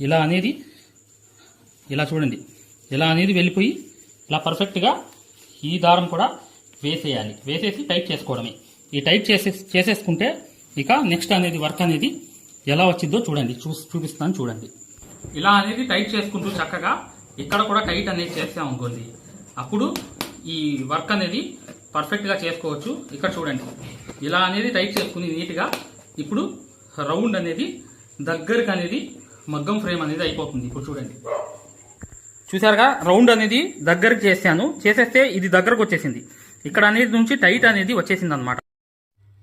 ఇలా అనేది ఇలా చూడండి, ఇలా అనేది వెళ్ళిపోయి ఇలా పర్ఫెక్ట్గా ఈ దారం కూడా వేసేయాలి. వేసేసి టైట్ చేసుకోవడమే. ఈ టైట్ చేసేసుకుంటే ఇక నెక్స్ట్ అనేది వర్క్ అనేది ఎలా వచ్చిందో చూడండి, చూపిస్తాను చూడండి. ఇలా అనేది టైట్ చేసుకుంటూ చక్కగా ఇక్కడ కూడా టైట్ అనేది చేస్తామనుకోండి, అప్పుడు ఈ వర్క్ అనేది పర్ఫెక్ట్గా చేసుకోవచ్చు. ఇక్కడ చూడండి, ఇలా అనేది టైట్ చేసుకుని నీట్గా ఇప్పుడు రౌండ్ అనేది దగ్గరికి అనేది మగ్గం ఫ్రేమ్ అనేది అయిపోతుంది. ఇప్పుడు చూసారుగా రౌండ్ అనేది దగ్గరకు చేసేస్తే ఇది దగ్గరకు వచ్చేసింది. ఇక్కడ అనేది నుంచి టైట్ అనేది వచ్చేసింది అనమాట.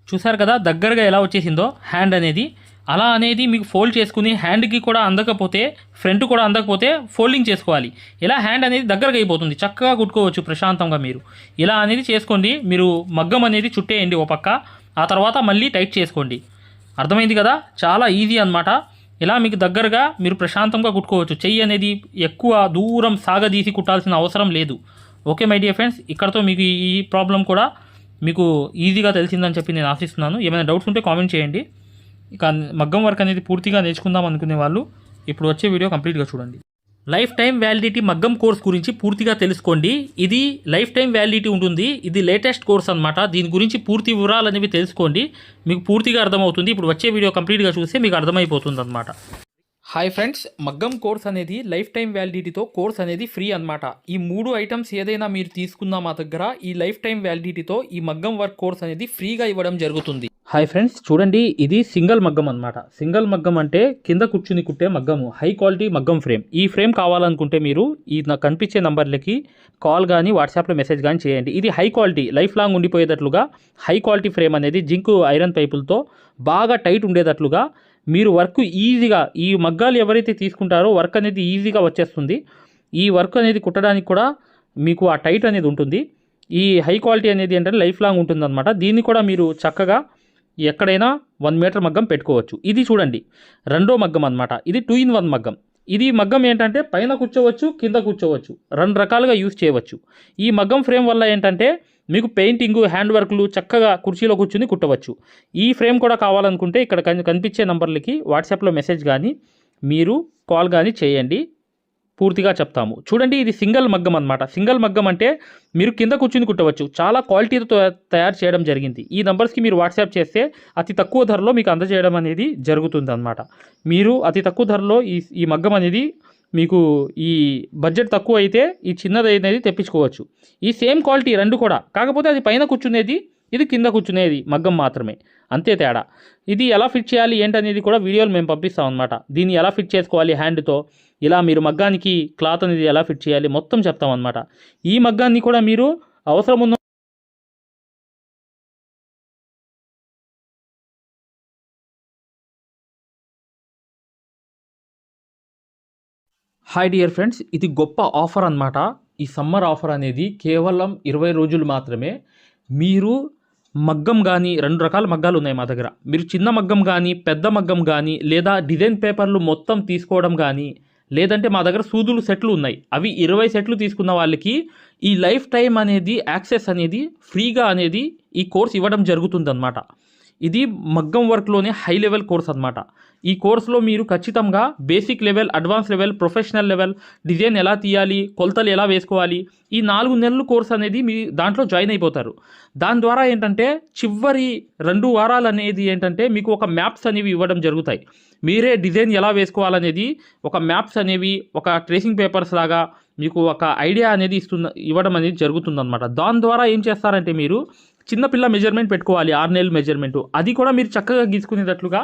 చూసారు కదా దగ్గరగా ఎలా వచ్చేసిందో హ్యాండ్ అనేది. అలా అనేది మీకు ఫోల్డ్ చేసుకుని హ్యాండ్కి కూడా అందకపోతే ఫ్రంట్ కూడా అందకపోతే ఫోల్డింగ్ చేసుకోవాలి. ఇలా హ్యాండ్ అనేది దగ్గరగా అయిపోతుంది, చక్కగా కుట్టుకోవచ్చు ప్రశాంతంగా. మీరు ఇలా అనేది చేసుకోండి. మీరు మగ్గం అనేది చుట్టేయండి ఓ పక్క, ఆ తర్వాత మళ్ళీ టైట్ చేసుకోండి. అర్థమైంది కదా, చాలా ఈజీ అన్నమాట. ఇలా మీకు దగ్గరగా మీరు ప్రశాంతంగా కుట్టుకోవచ్చు. చెయ్యి అనేది ఎక్కువ దూరం సాగదీసి కుట్టాల్సిన అవసరం లేదు. ఓకే మై డియర్ ఫ్రెండ్స్, ఇక్కడతో మీకు ఈ ప్రాబ్లం కూడా మీకు ఈజీగా తెలిసిందని చెప్పి నేను ఆశిస్తున్నాను. ఏమైనా డౌట్స్ ఉంటే కామెంట్ చేయండి. ఇక మగ్గం వర్క్ అనేది పూర్తిగా నేర్చుకుందాం అనుకునే వాళ్ళు ఇప్పుడు వచ్చే వీడియో కంప్లీట్గా చూడండి. లైఫ్ టైం వ్యాలిడిటీ మగ్గం కోర్స్ గురించి పూర్తిగా తెలుసుకోండి. ఇది లైఫ్ టైం వ్యాలిడిటీ ఉంటుంది. ఇది లేటెస్ట్ కోర్స్ అనమాట. దీని గురించి పూర్తి వివరాలు అనేవి తెలుసుకోండి, మీకు పూర్తిగా అర్థమవుతుంది. ఇప్పుడు వచ్చే వీడియో కంప్లీట్గా చూస్తే మీకు అర్థమైపోతుంది అనమాట. హాయ్ ఫ్రెండ్స్, మగ్గం కోర్స్ అనేది లైఫ్ టైం వ్యాలిడిటీతో కోర్స్ అనేది ఫ్రీ అనమాట. ఈ 3 ఐటమ్స్ ఏదైనా మీరు తీసుకున్నా మా దగ్గర ఈ లైఫ్ టైం వ్యాలిడిటీతో ఈ మగ్గం వర్క్ కోర్స్ అనేది ఫ్రీగా ఇవ్వడం జరుగుతుంది. హాయ్ ఫ్రెండ్స్, చూడండి ఇది సింగిల్ మగ్గం అనమాట. సింగిల్ మగ్గం అంటే కింద కూర్చుని కుట్టే మగ్గము, హై క్వాలిటీ మగ్గం ఫ్రేమ్. ఈ ఫ్రేమ్ కావాలనుకుంటే మీరు ఈ నాకు కనిపించే నంబర్లకి కాల్ కానీ వాట్సాప్లో మెసేజ్ కానీ చేయండి. ఇది హై క్వాలిటీ లైఫ్ లాంగ్ ఉండిపోయేటట్లుగా హై క్వాలిటీ ఫ్రేమ్ అనేది జింక్ ఐరన్ పైపులతో బాగా టైట్ ఉండేటట్లుగా మీరు వర్క్ ఈజీగా, ఈ మగ్గాలు ఎవరైతే తీసుకుంటారో వర్క్ అనేది ఈజీగా వచ్చేస్తుంది. ఈ వర్క్ అనేది కుట్టడానికి కూడా మీకు ఆ టైట్ అనేది ఉంటుంది. ఈ హై క్వాలిటీ అనేది ఏంటంటే లైఫ్ లాంగ్ ఉంటుందన్నమాట. దీన్ని కూడా మీరు చక్కగా ఎక్కడైనా 1 మీటర్ మగ్గం పెట్టుకోవచ్చు. ఇది చూడండి రెండో మగ్గం అనమాట. ఇది 2-in-1 మగ్గం. ఇది మగ్గం ఏంటంటే పైన కూర్చోవచ్చు, కింద కూర్చోవచ్చు, 2 రకాలుగా యూజ్ చేయవచ్చు. ఈ మగ్గం ఫ్రేమ్ వల్ల ఏంటంటే మీకు పెయింటింగ్, హ్యాండ్ వర్క్లు చక్కగా కుర్చీలో కూర్చుని కుట్టవచ్చు. ఈ ఫ్రేమ్ కూడా కావాలనుకుంటే ఇక్కడ కనిపించే నంబర్లకి వాట్సాప్లో మెసేజ్ కానీ మీరు కాల్ కానీ చేయండి. పూర్తిగా చెప్తాము. చూడండి, ఇది సింగిల్ మగ్గం అన్నమాట. సింగిల్ మగ్గం అంటే మీరు కింద కూర్చుని కుట్టవచ్చు. చాలా క్వాలిటీతో తయారు చేయడం జరిగింది. ఈ నంబర్స్కి మీరు వాట్సాప్ చేస్తే అతి తక్కువ ధరలో మీకు అందజేయడం అనేది జరుగుతుంది అన్నమాట. మీరు అతి తక్కువ ధరలో ఈ మగ్గం అనేది మీకు ఈ బడ్జెట్ తక్కువ అయితే ఈ చిన్నది అనేది తెప్పించుకోవచ్చు. ఈ సేమ్ క్వాలిటీ రెండు కూడా, కాకపోతే అది పైన కూర్చునేది, ఇది కింద కూర్చునేది మగ్గం మాత్రమే, అంతే తేడా. ఇది ఎలా ఫిట్ చేయాలి ఏంటనేది కూడా వీడియోలు మేము పంపిస్తాం అనమాట. దీన్ని ఎలా ఫిట్ చేసుకోవాలి హ్యాండ్తో, ఇలా మీరు మగ్గానికి క్లాత్ అనేది ఎలా ఫిట్ చేయాలి మొత్తం చెప్తాం అనమాట. ఈ మగ్గాన్ని కూడా మీరు అవసరం ఉన్న హాయ్ డియర్ ఫ్రెండ్స్, ఇది గొప్ప ఆఫర్ అన్నమాట. ఈ సమ్మర్ ఆఫర్ అనేది కేవలం 20 రోజులు మాత్రమే. మీరు మగ్గం కానీ, 2 రకాల మగ్గాలు ఉన్నాయి మా దగ్గర. మీరు చిన్న మగ్గం కానీ, పెద్ద మగ్గం కానీ, లేదా డిజైన్ పేపర్లు మొత్తం తీసుకోవడం కానీ, లేదంటే మా దగ్గర సూదులు సెట్లు ఉన్నాయి. అవి 20 సెట్లు తీసుకున్న వాళ్ళకి ఈ లైఫ్ టైం అనేది యాక్సెస్ అనేది ఫ్రీగా అనేది ఈ కోర్స్ ఇవ్వడం జరుగుతుందన్నమాట. ఇది మగ్గం వర్క్లోనే హై లెవెల్ కోర్స్ అన్నమాట. ఈ కోర్సులో మీరు ఖచ్చితంగా basic level, advance level, professional level, design ఎలా తీయాలి, కొలతలు ఎలా వేసుకోవాలి, ఈ 4 నెలలు కోర్స్ అనేది మీ దాంట్లో జాయిన్ అయిపోతారు. దాని ద్వారా ఏంటంటే చివరి 2 వారాలు అనేది ఏంటంటే మీకు ఒక మ్యాప్స్ అనేవి ఇవ్వడం జరుగుతాయి. మీరే డిజైన్ ఎలా వేసుకోవాలనేది ఒక మ్యాప్స్ అనేవి, ఒక ట్రేసింగ్ పేపర్స్ లాగా మీకు ఒక ఐడియా అనేది ఇవ్వడం అనేది జరుగుతుందన్నమాట. దాని ద్వారా ఏం చేస్తారంటే మీరు చిన్నపిల్ల మెజర్మెంట్ పెట్టుకోవాలి, 6 నెలల మెజర్మెంటు, అది కూడా మీరు చక్కగా గీసుకునేటట్లుగా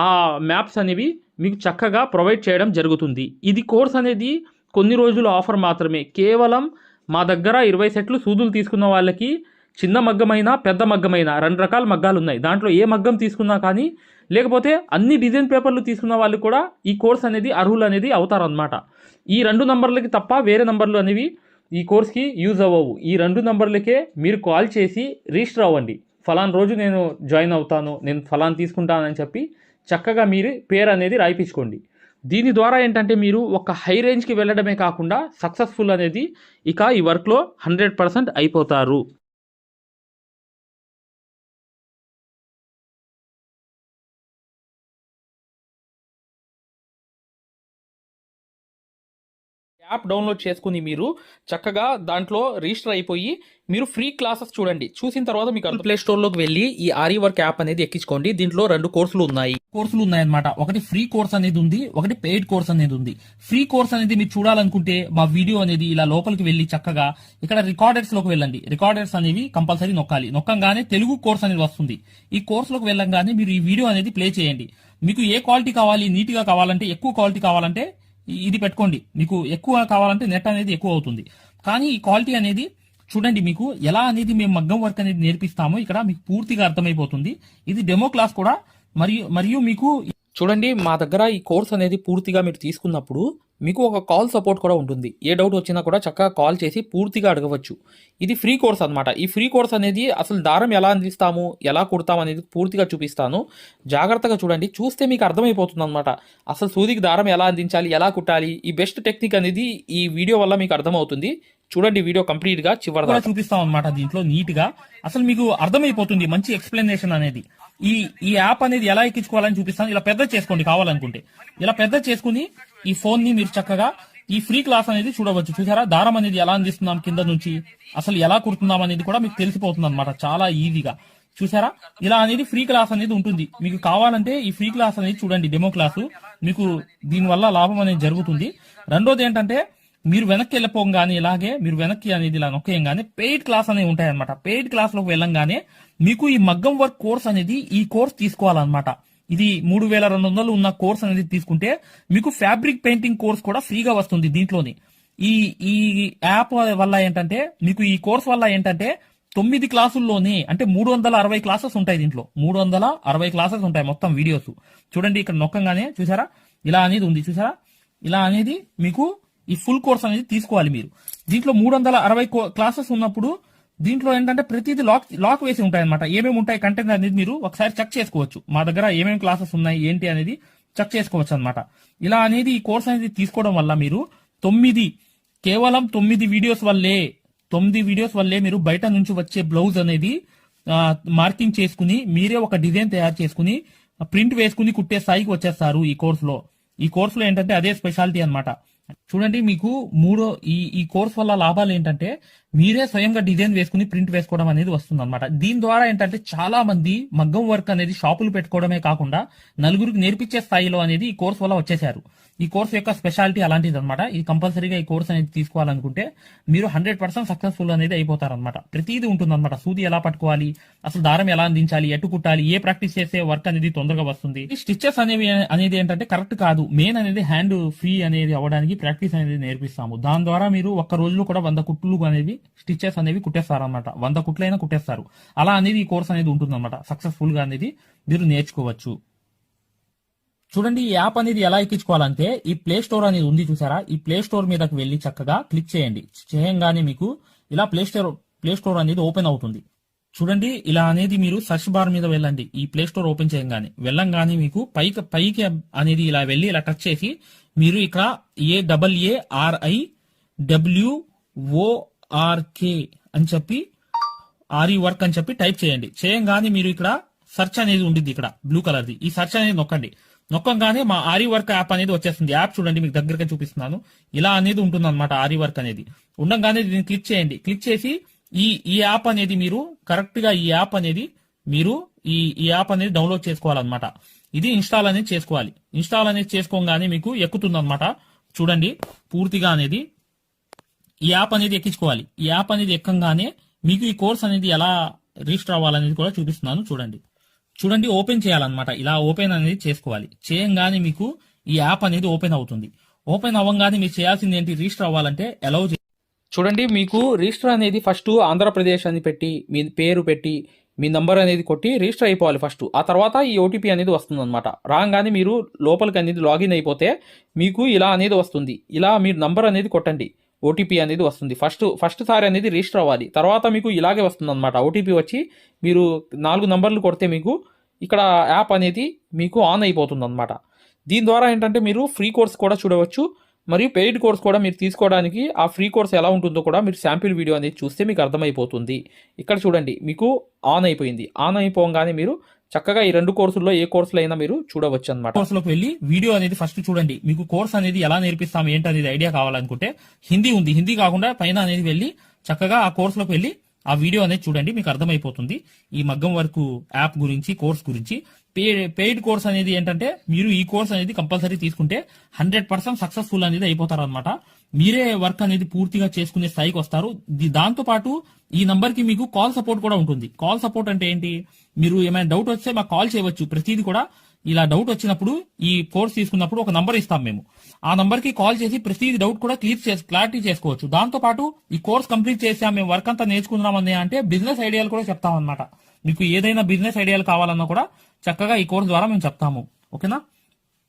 ఆ మ్యాప్స్ అనేవి మీకు చక్కగా ప్రొవైడ్ చేయడం జరుగుతుంది. ఇది కోర్స్ అనేది కొన్ని రోజులు ఆఫర్ మాత్రమే. కేవలం మా దగ్గర 20 సెట్లు సూదులు తీసుకున్న వాళ్ళకి చిన్న మగ్గమైనా పెద్ద మగ్గమైనా 2 రకాల మగ్గాలు ఉన్నాయి. దాంట్లో ఏ మగ్గం తీసుకున్నా కానీ, లేకపోతే అన్ని డిజైన్ పేపర్లు తీసుకున్న వాళ్ళు కూడా ఈ కోర్స్ అనేది అర్హులు అనేది అవుతారన్నమాట. ఈ 2 నంబర్లకి తప్ప వేరే నంబర్లు అనేవి ఈ కోర్స్కి యూజ్ అవ్వవు. ఈ 2 నంబర్లకే మీరు కాల్ చేసి రిజిస్టర్ అవ్వండి. ఫలానా రోజు నేను జాయిన్ అవుతాను, నేను ఫలానా తీసుకుంటానని చెప్పి చక్కగా మీరు పేరు అనేది రాయిపించుకోండి. దీని ద్వారా ఏంటంటే మీరు ఒక హై రేంజ్కి వెళ్ళడమే కాకుండా సక్సెస్ఫుల్ అనేది ఇక ఈ వర్క్లో 100% అయిపోతారు. యాప్ డౌన్లోడ్ చేసుకుని మీరు చక్కగా దాంట్లో రిజిస్టర్ అయిపోయి మీరు ఫ్రీ క్లాసెస్ చూడండి. చూసిన తర్వాత మీకు ప్లే స్టోర్లోకి వెళ్ళి ఈ ఆరి వర్క్ యాప్ అనేది ఎక్కించుకోండి. దీంట్లో 2 కోర్సులు ఉన్నాయన్నమాట. ఒకటి ఫ్రీ కోర్స్ అనేది ఉంది, ఒకటి పెయిడ్ కోర్స్ అనేది ఉంది. ఫ్రీ కోర్స్ అనేది మీరు చూడాలనుకుంటే మా వీడియో అనేది ఇలా లోపలికి వెళ్ళి చక్కగా ఇక్కడ రికార్డర్స్ లోకి వెళ్ళండి. రికార్డర్స్ అనేవి కంపల్సరీ నొక్కాలి. నొక్కంగానే తెలుగు కోర్స్ అనేది వస్తుంది. ఈ కోర్స్ లోకి వెళ్ళంగానే మీరు ఈ వీడియో అనేది ప్లే చేయండి. మీకు ఏ క్వాలిటీ కావాలి, నీట్ గా కావాలంటే, ఎక్కువ క్వాలిటీ కావాలంటే ఇది పెట్టుకోండి. మీకు ఎక్కువ కావాలంటే నెట్ అనేది ఎక్కువ అవుతుంది. కానీ ఈ క్వాలిటీ అనేది చూడండి, మీకు ఎలా అనేది మేము మగ్గం వర్క్ అనేది నేర్పిస్తామో ఇక్కడ మీకు పూర్తిగా అర్థమైపోతుంది. ఇది డెమో క్లాస్ కూడా. మరియు మీకు చూడండి, మా దగ్గర ఈ కోర్స్ అనేది పూర్తిగా మీరు తీసుకున్నప్పుడు మీకు ఒక కాల్ సపోర్ట్ కూడా ఉంటుంది. ఏ డౌట్ వచ్చినా కూడా చక్కగా కాల్ చేసి పూర్తిగా అడగవచ్చు. ఇది ఫ్రీ కోర్స్ అన్నమాట. ఈ ఫ్రీ కోర్స్ అనేది అసలు దారం ఎలా అందిస్తాము, ఎలా కుడతాము అనేది పూర్తిగా చూపిస్తాను. జాగ్రత్తగా చూడండి, చూస్తే మీకు అర్థమైపోతుంది అనమాట. అసలు సూదికి దారం ఎలా అందించాలి, ఎలా కుట్టాలి, ఈ బెస్ట్ టెక్నిక్ అనేది ఈ వీడియో వల్ల మీకు అర్థమవుతుంది. చూడండి, వీడియో కంప్లీట్ గా చివరిగా చూపిస్తాం అనమాట. దీంట్లో నీట్ గా అసలు మీకు అర్థమైపోతుంది, మంచి ఎక్స్ప్లెనేషన్ అనేది. ఈ యాప్ అనేది ఎలా ఎక్కించుకోవాలని చూపిస్తాను. ఇలా పెద్ద చేసుకోండి కావాలనుకుంటే. ఇలా పెద్ద చేసుకుని ఈ ఫోన్ ని మీరు చక్కగా ఈ ఫ్రీ క్లాస్ అనేది చూడవచ్చు. చూసారా, దారం అనేది ఎలా అందిస్తున్నాం కింద నుంచి, అసలు ఎలా కుడుతున్నాం అనేది కూడా మీకు తెలిసిపోతుంది అనమాట, చాలా ఈజీగా. చూసారా, ఇలా అనేది ఫ్రీ క్లాస్ అనేది ఉంటుంది. మీకు కావాలంటే ఈ ఫ్రీ క్లాస్ అనేది చూడండి, డెమో క్లాసు. మీకు దీనివల్ల లాభం అనేది జరుగుతుంది. రెండోది ఏంటంటే, మీరు వెనక్కి వెళ్ళిపోగానే ఇలాగే మీరు వెనక్కి అనేది ఇలా నొక్కేయంగానే పెయిడ్ క్లాస్ అనేవి ఉంటాయన్నమాట. పెయిడ్ క్లాస్ లోకి వెళ్ళంగానే మీకు ఈ మగ్గం వర్క్ కోర్స్ అనేది, ఈ కోర్స్ తీసుకోవాలన్నమాట. ఇది 3200 ఉన్న కోర్స్ అనేది తీసుకుంటే మీకు ఫ్యాబ్రిక్ పెయింటింగ్ కోర్స్ కూడా ఫ్రీగా వస్తుంది దీంట్లోని. ఈ యాప్ వల్ల ఏంటంటే, మీకు ఈ కోర్స్ వల్ల ఏంటంటే 9 క్లాసుల్లోనే అంటే 360 క్లాసెస్ ఉంటాయి. దీంట్లో 360 క్లాసెస్ ఉంటాయి మొత్తం వీడియోస్. చూడండి, ఇక్కడ నొక్కంగానే చూసారా ఇలా అనేది ఉంది. చూసారా, ఇలా అనేది మీకు ఈ ఫుల్ కోర్స్ అనేది తీసుకోవాలి మీరు. దీంట్లో 360 క్లాసెస్ ఉన్నప్పుడు దీంట్లో ఏంటంటే ప్రతిదీ లాక్ వేసి ఉంటాయి అనమాట. ఏమేమి ఉంటాయి కంటెంట్ అనేది మీరు ఒకసారి చెక్ చేసుకోవచ్చు. మా దగ్గర ఏమేమి క్లాసెస్ ఉన్నాయి ఏంటి అనేది చెక్ చేసుకోవచ్చు అనమాట. ఇలా అనేది ఈ కోర్స్ అనేది తీసుకోవడం వల్ల మీరు కేవలం 9 వీడియోస్ వల్లే మీరు బయట నుంచి వచ్చే బ్లౌజ్ అనేది మార్కింగ్ చేసుకుని మీరే ఒక డిజైన్ తయారు చేసుకుని ప్రింట్ వేసుకుని కుట్టే స్థాయికి వచ్చేస్తారు ఈ కోర్సులో. ఈ కోర్సులో ఏంటంటే అదే స్పెషాలిటీ అనమాట. చూడండి, మీకు ఈ కోర్స్ వల్ల లాభాలు ఏంటంటే మీరే స్వయంగా డిజైన్ వేసుకుని ప్రింట్ వేసుకోవడం అనేది వస్తుంది అనమాట. దీని ద్వారా ఏంటంటే చాలా మంది మగ్గం వర్క్ అనేది షాపులు పెట్టుకోవడమే కాకుండా నలుగురికి నేర్పించే స్థాయిలో అనేది ఈ కోర్స్ వల్ల వచ్చేసారు. ఈ కోర్స్ యొక్క స్పెషాలిటీ అలాంటిది అనమాట. ఇది కంపల్సరీగా ఈ కోర్స్ అనేది తీసుకోవాలనుకుంటే మీరు 100% సక్సెస్ఫుల్ అనేది అయిపోతారనమాట. ప్రతిదీ ఉంటుందన్నమాట. సూది ఎలా పట్టుకోవాలి, అసలు దారం ఎలా అందించాలి, ఎటు కుట్టాలి, ఏ ప్రాక్టీస్ చేస్తే వర్క్ అనేది తొందరగా వస్తుంది. ఈ స్టిచెస్ అనేది ఏంటంటే కరెక్ట్ కాదు. మెయిన్ అనేది హ్యాండ్ ఫ్రీ అనేది అవ్వడానికి ప్రాక్టీస్ అనేది నేర్పిస్తాము. దాని ద్వారా మీరు ఒక్క రోజులో కూడా 100 కుట్లు అనేది స్టిచెస్ అనేవి కుట్టేస్తారనమాట. 100 కుట్లైనా కుట్టేస్తారు. అలా అనేది ఈ కోర్స్ అనేది ఉంటుందన్నమాట. సక్సెస్ఫుల్ గా అనేది మీరు నేర్చుకోవచ్చు. చూడండి, ఈ యాప్ అనేది ఎలా ఎక్కించుకోవాలంటే ఈ ప్లే స్టోర్ అనేది ఉంది చూసారా, ఈ ప్లే స్టోర్ మీదకి వెళ్ళి చక్కగా క్లిక్ చేయండి. చేయంగానే మీకు ఇలా ప్లే స్టోర్ అనేది ఓపెన్ అవుతుంది. చూడండి, ఇలా అనేది మీరు సర్చ్ బార్ మీద వెళ్ళండి. ఈ ప్లే స్టోర్ ఓపెన్ చేయంగానే వెళ్ళంగానే మీకు పైకి అనేది ఇలా వెళ్ళి ఇలా టచ్ చేసి మీరు ఇక్కడ AARIWORK అని చెప్పి ఆరి వర్క్ అని చెప్పి టైప్ చేయండి. చేయంగానే మీరు ఇక్కడ సెర్చ్ అనేది ఉండిద్ది, ఇక్కడ బ్లూ కలర్ది. ఈ సెర్చ్ అనేది నొక్కంగానే మా ఆరి వర్క్ యాప్ అనేది వచ్చేస్తుంది. యాప్ చూడండి, మీకు దగ్గరగా చూపిస్తున్నాను. ఇలా అనేది ఉంటుంది అనమాట. ఆరి వర్క్ అనేది ఉండగానే దీన్ని క్లిక్ చేయండి. క్లిక్ చేసి ఈ యాప్ అనేది మీరు కరెక్ట్ గా ఈ యాప్ అనేది డౌన్లోడ్ చేసుకోవాలన్నమాట. ఇది ఇన్స్టాల్ అనేది చేసుకోవాలి. ఇన్స్టాల్ అనేది చేసుకోగానే మీకు ఎక్కుతుంది అనమాట. చూడండి, పూర్తిగా అనేది ఈ యాప్ అనేది ఎక్కించుకోవాలి. ఈ యాప్ అనేది ఎక్కంగానే మీకు ఈ కోర్స్ అనేది ఎలా రిజిస్టర్ అవ్వాలనేది కూడా చూపిస్తున్నాను. చూడండి, ఓపెన్ చేయాలన్నమాట. ఇలా ఓపెన్ అనేది చేసుకోవాలి. చేయంగానే మీకు ఈ యాప్ అనేది ఓపెన్ అవుతుంది. ఓపెన్ అవ్వగానే మీరు చేయాల్సింది ఏంటి, రిజిస్టర్ అవ్వాలంటే అలౌ. చూడండి, మీకు రిజిస్టర్ అనేది ఫస్ట్ ఆంధ్రప్రదేశ్ అని పెట్టి మీ పేరు పెట్టి మీ నంబర్ అనేది కొట్టి రిజిస్టర్ అయిపోవాలి ఫస్ట్. ఆ తర్వాత ఈ ఓటీపీ అనేది వస్తుంది అనమాట. రాగానే మీరు లోపలికి అనేది లాగిన్ అయిపోతే మీకు ఇలా అనేది వస్తుంది. ఇలా మీరు నంబర్ అనేది కొట్టండి, ఓటీపీ అనేది వస్తుంది. ఫస్ట్ సారి అనేది రిజిస్టర్ అవ్వాలి. తర్వాత మీకు ఇలాగే వస్తుంది అనమాట. ఓటీపీ వచ్చి మీరు 4 నంబర్లు కొడితే మీకు ఇక్కడ యాప్ అనేది మీకు ఆన్ అయిపోతుంది అనమాట. దీని ద్వారా ఏంటంటే మీరు ఫ్రీ కోర్స్ కూడా చూడవచ్చు, మరియు పెయిడ్ కోర్స్ కూడా మీరు తీసుకోవడానికి ఆ ఫ్రీ కోర్స్ ఎలా ఉంటుందో కూడా మీరు శాంపిల్ వీడియో అనేది చూస్తే మీకు అర్థమైపోతుంది. ఇక్కడ చూడండి, మీకు ఆన్ అయిపోయింది. ఆన్ అయిపోగానే మీరు చక్కగా ఈ 2 కోర్సుల్లో ఏ కోర్సులో అయినా మీరు చూడవచ్చు అనమాట. కోర్సులోకి వెళ్ళి వీడియో అనేది ఫస్ట్ చూడండి. మీకు కోర్స్ అనేది ఎలా నేర్పిస్తాం ఏంటనేది ఐడియా కావాలనుకుంటే హిందీ ఉంది. హిందీ కాకుండా పైన అనేది వెళ్ళి చక్కగా ఆ కోర్సులోకి వెళ్ళి ఆ వీడియో అనేది చూడండి, మీకు అర్థమైపోతుంది ఈ మగ్గం వర్క్ యాప్ గురించి, కోర్స్ గురించి. పెయిడ్ కోర్స్ అనేది ఏంటంటే మీరు ఈ కోర్స్ అనేది కంపల్సరీ తీసుకుంటే 100% సక్సెస్ఫుల్ అనేది అయిపోతారు అనమాట. మీరే వర్క్ అనేది పూర్తిగా చేసుకునే స్థాయికి వస్తారు. దాంతో పాటు ఈ నంబర్ కి మీకు కాల్ సపోర్ట్ కూడా ఉంటుంది. కాల్ సపోర్ట్ అంటే ఏంటి, మీరు ఏమైనా డౌట్ వస్తే మాకు కాల్ చేయవచ్చు. ప్రతిదీ కూడా ఇలా డౌట్ వచ్చినప్పుడు ఈ కోర్స్ తీసుకున్నప్పుడు ఒక నంబర్ ఇస్తాం మేము. ఆ నంబర్ కి కాల్ చేసి ప్రతి డౌట్ కూడా క్లారిటీ చేసుకోవచ్చు. దాంతో పాటు ఈ కోర్స్ కంప్లీట్ చేసాం, మేము వర్క్ అంతా నేర్చుకుందామని అంటే బిజినెస్ ఐడియాలు కూడా చెప్తాం అనమాట. మీకు ఏదైనా బిజినెస్ ఐడియాలు కావాలన్నా కూడా చక్కగా ఈ కోర్స్ ద్వారా మేము చెప్తాము. ఓకేనా?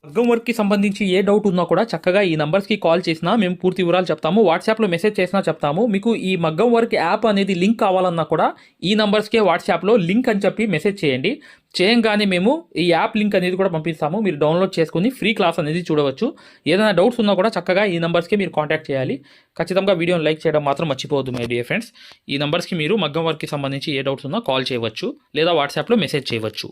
మగ్గం వర్క్ కి సంబంధించి ఏ డౌట్ ఉన్నా కూడా చక్కగా ఈ నంబర్స్ కి కాల్ చేసినా మేము పూర్తి వివరాలు చెప్తాము. వాట్సాప్ లో మెసేజ్ చేసినా చెప్తాము. మీకు ఈ మగ్గం వర్క్ యాప్ అనేది లింక్ కావాలన్నా కూడా ఈ నంబర్స్ కే వాట్సాప్ లో లింక్ అని చెప్పి మెసేజ్ చేయండి. చేయంగానే మేము ఈ యాప్ లింక్ అనేది కూడా పంపిస్తాము. మీరు డౌన్లోడ్ చేసుకుని ఫ్రీ క్లాస్ అనేది చూడవచ్చు. ఏదైనా డౌట్స్ ఉన్నా కూడా చక్కగా ఈ నంబర్స్కి మీరు కాంటాక్ట్ చేయాలి. ఖచ్చితంగా వీడియోని లైక్ చేయడం మాత్రం మర్చిపోవద్దు మై డియర్ ఫ్రెండ్స్. ఈ నంబర్స్కి మీరు మగ్గం వర్క్కి సంబంధించి ఏ డౌట్స్ ఉన్నా కాల్ చేయవచ్చు లేదా వాట్సాప్లో మెసేజ్ చేయవచ్చు.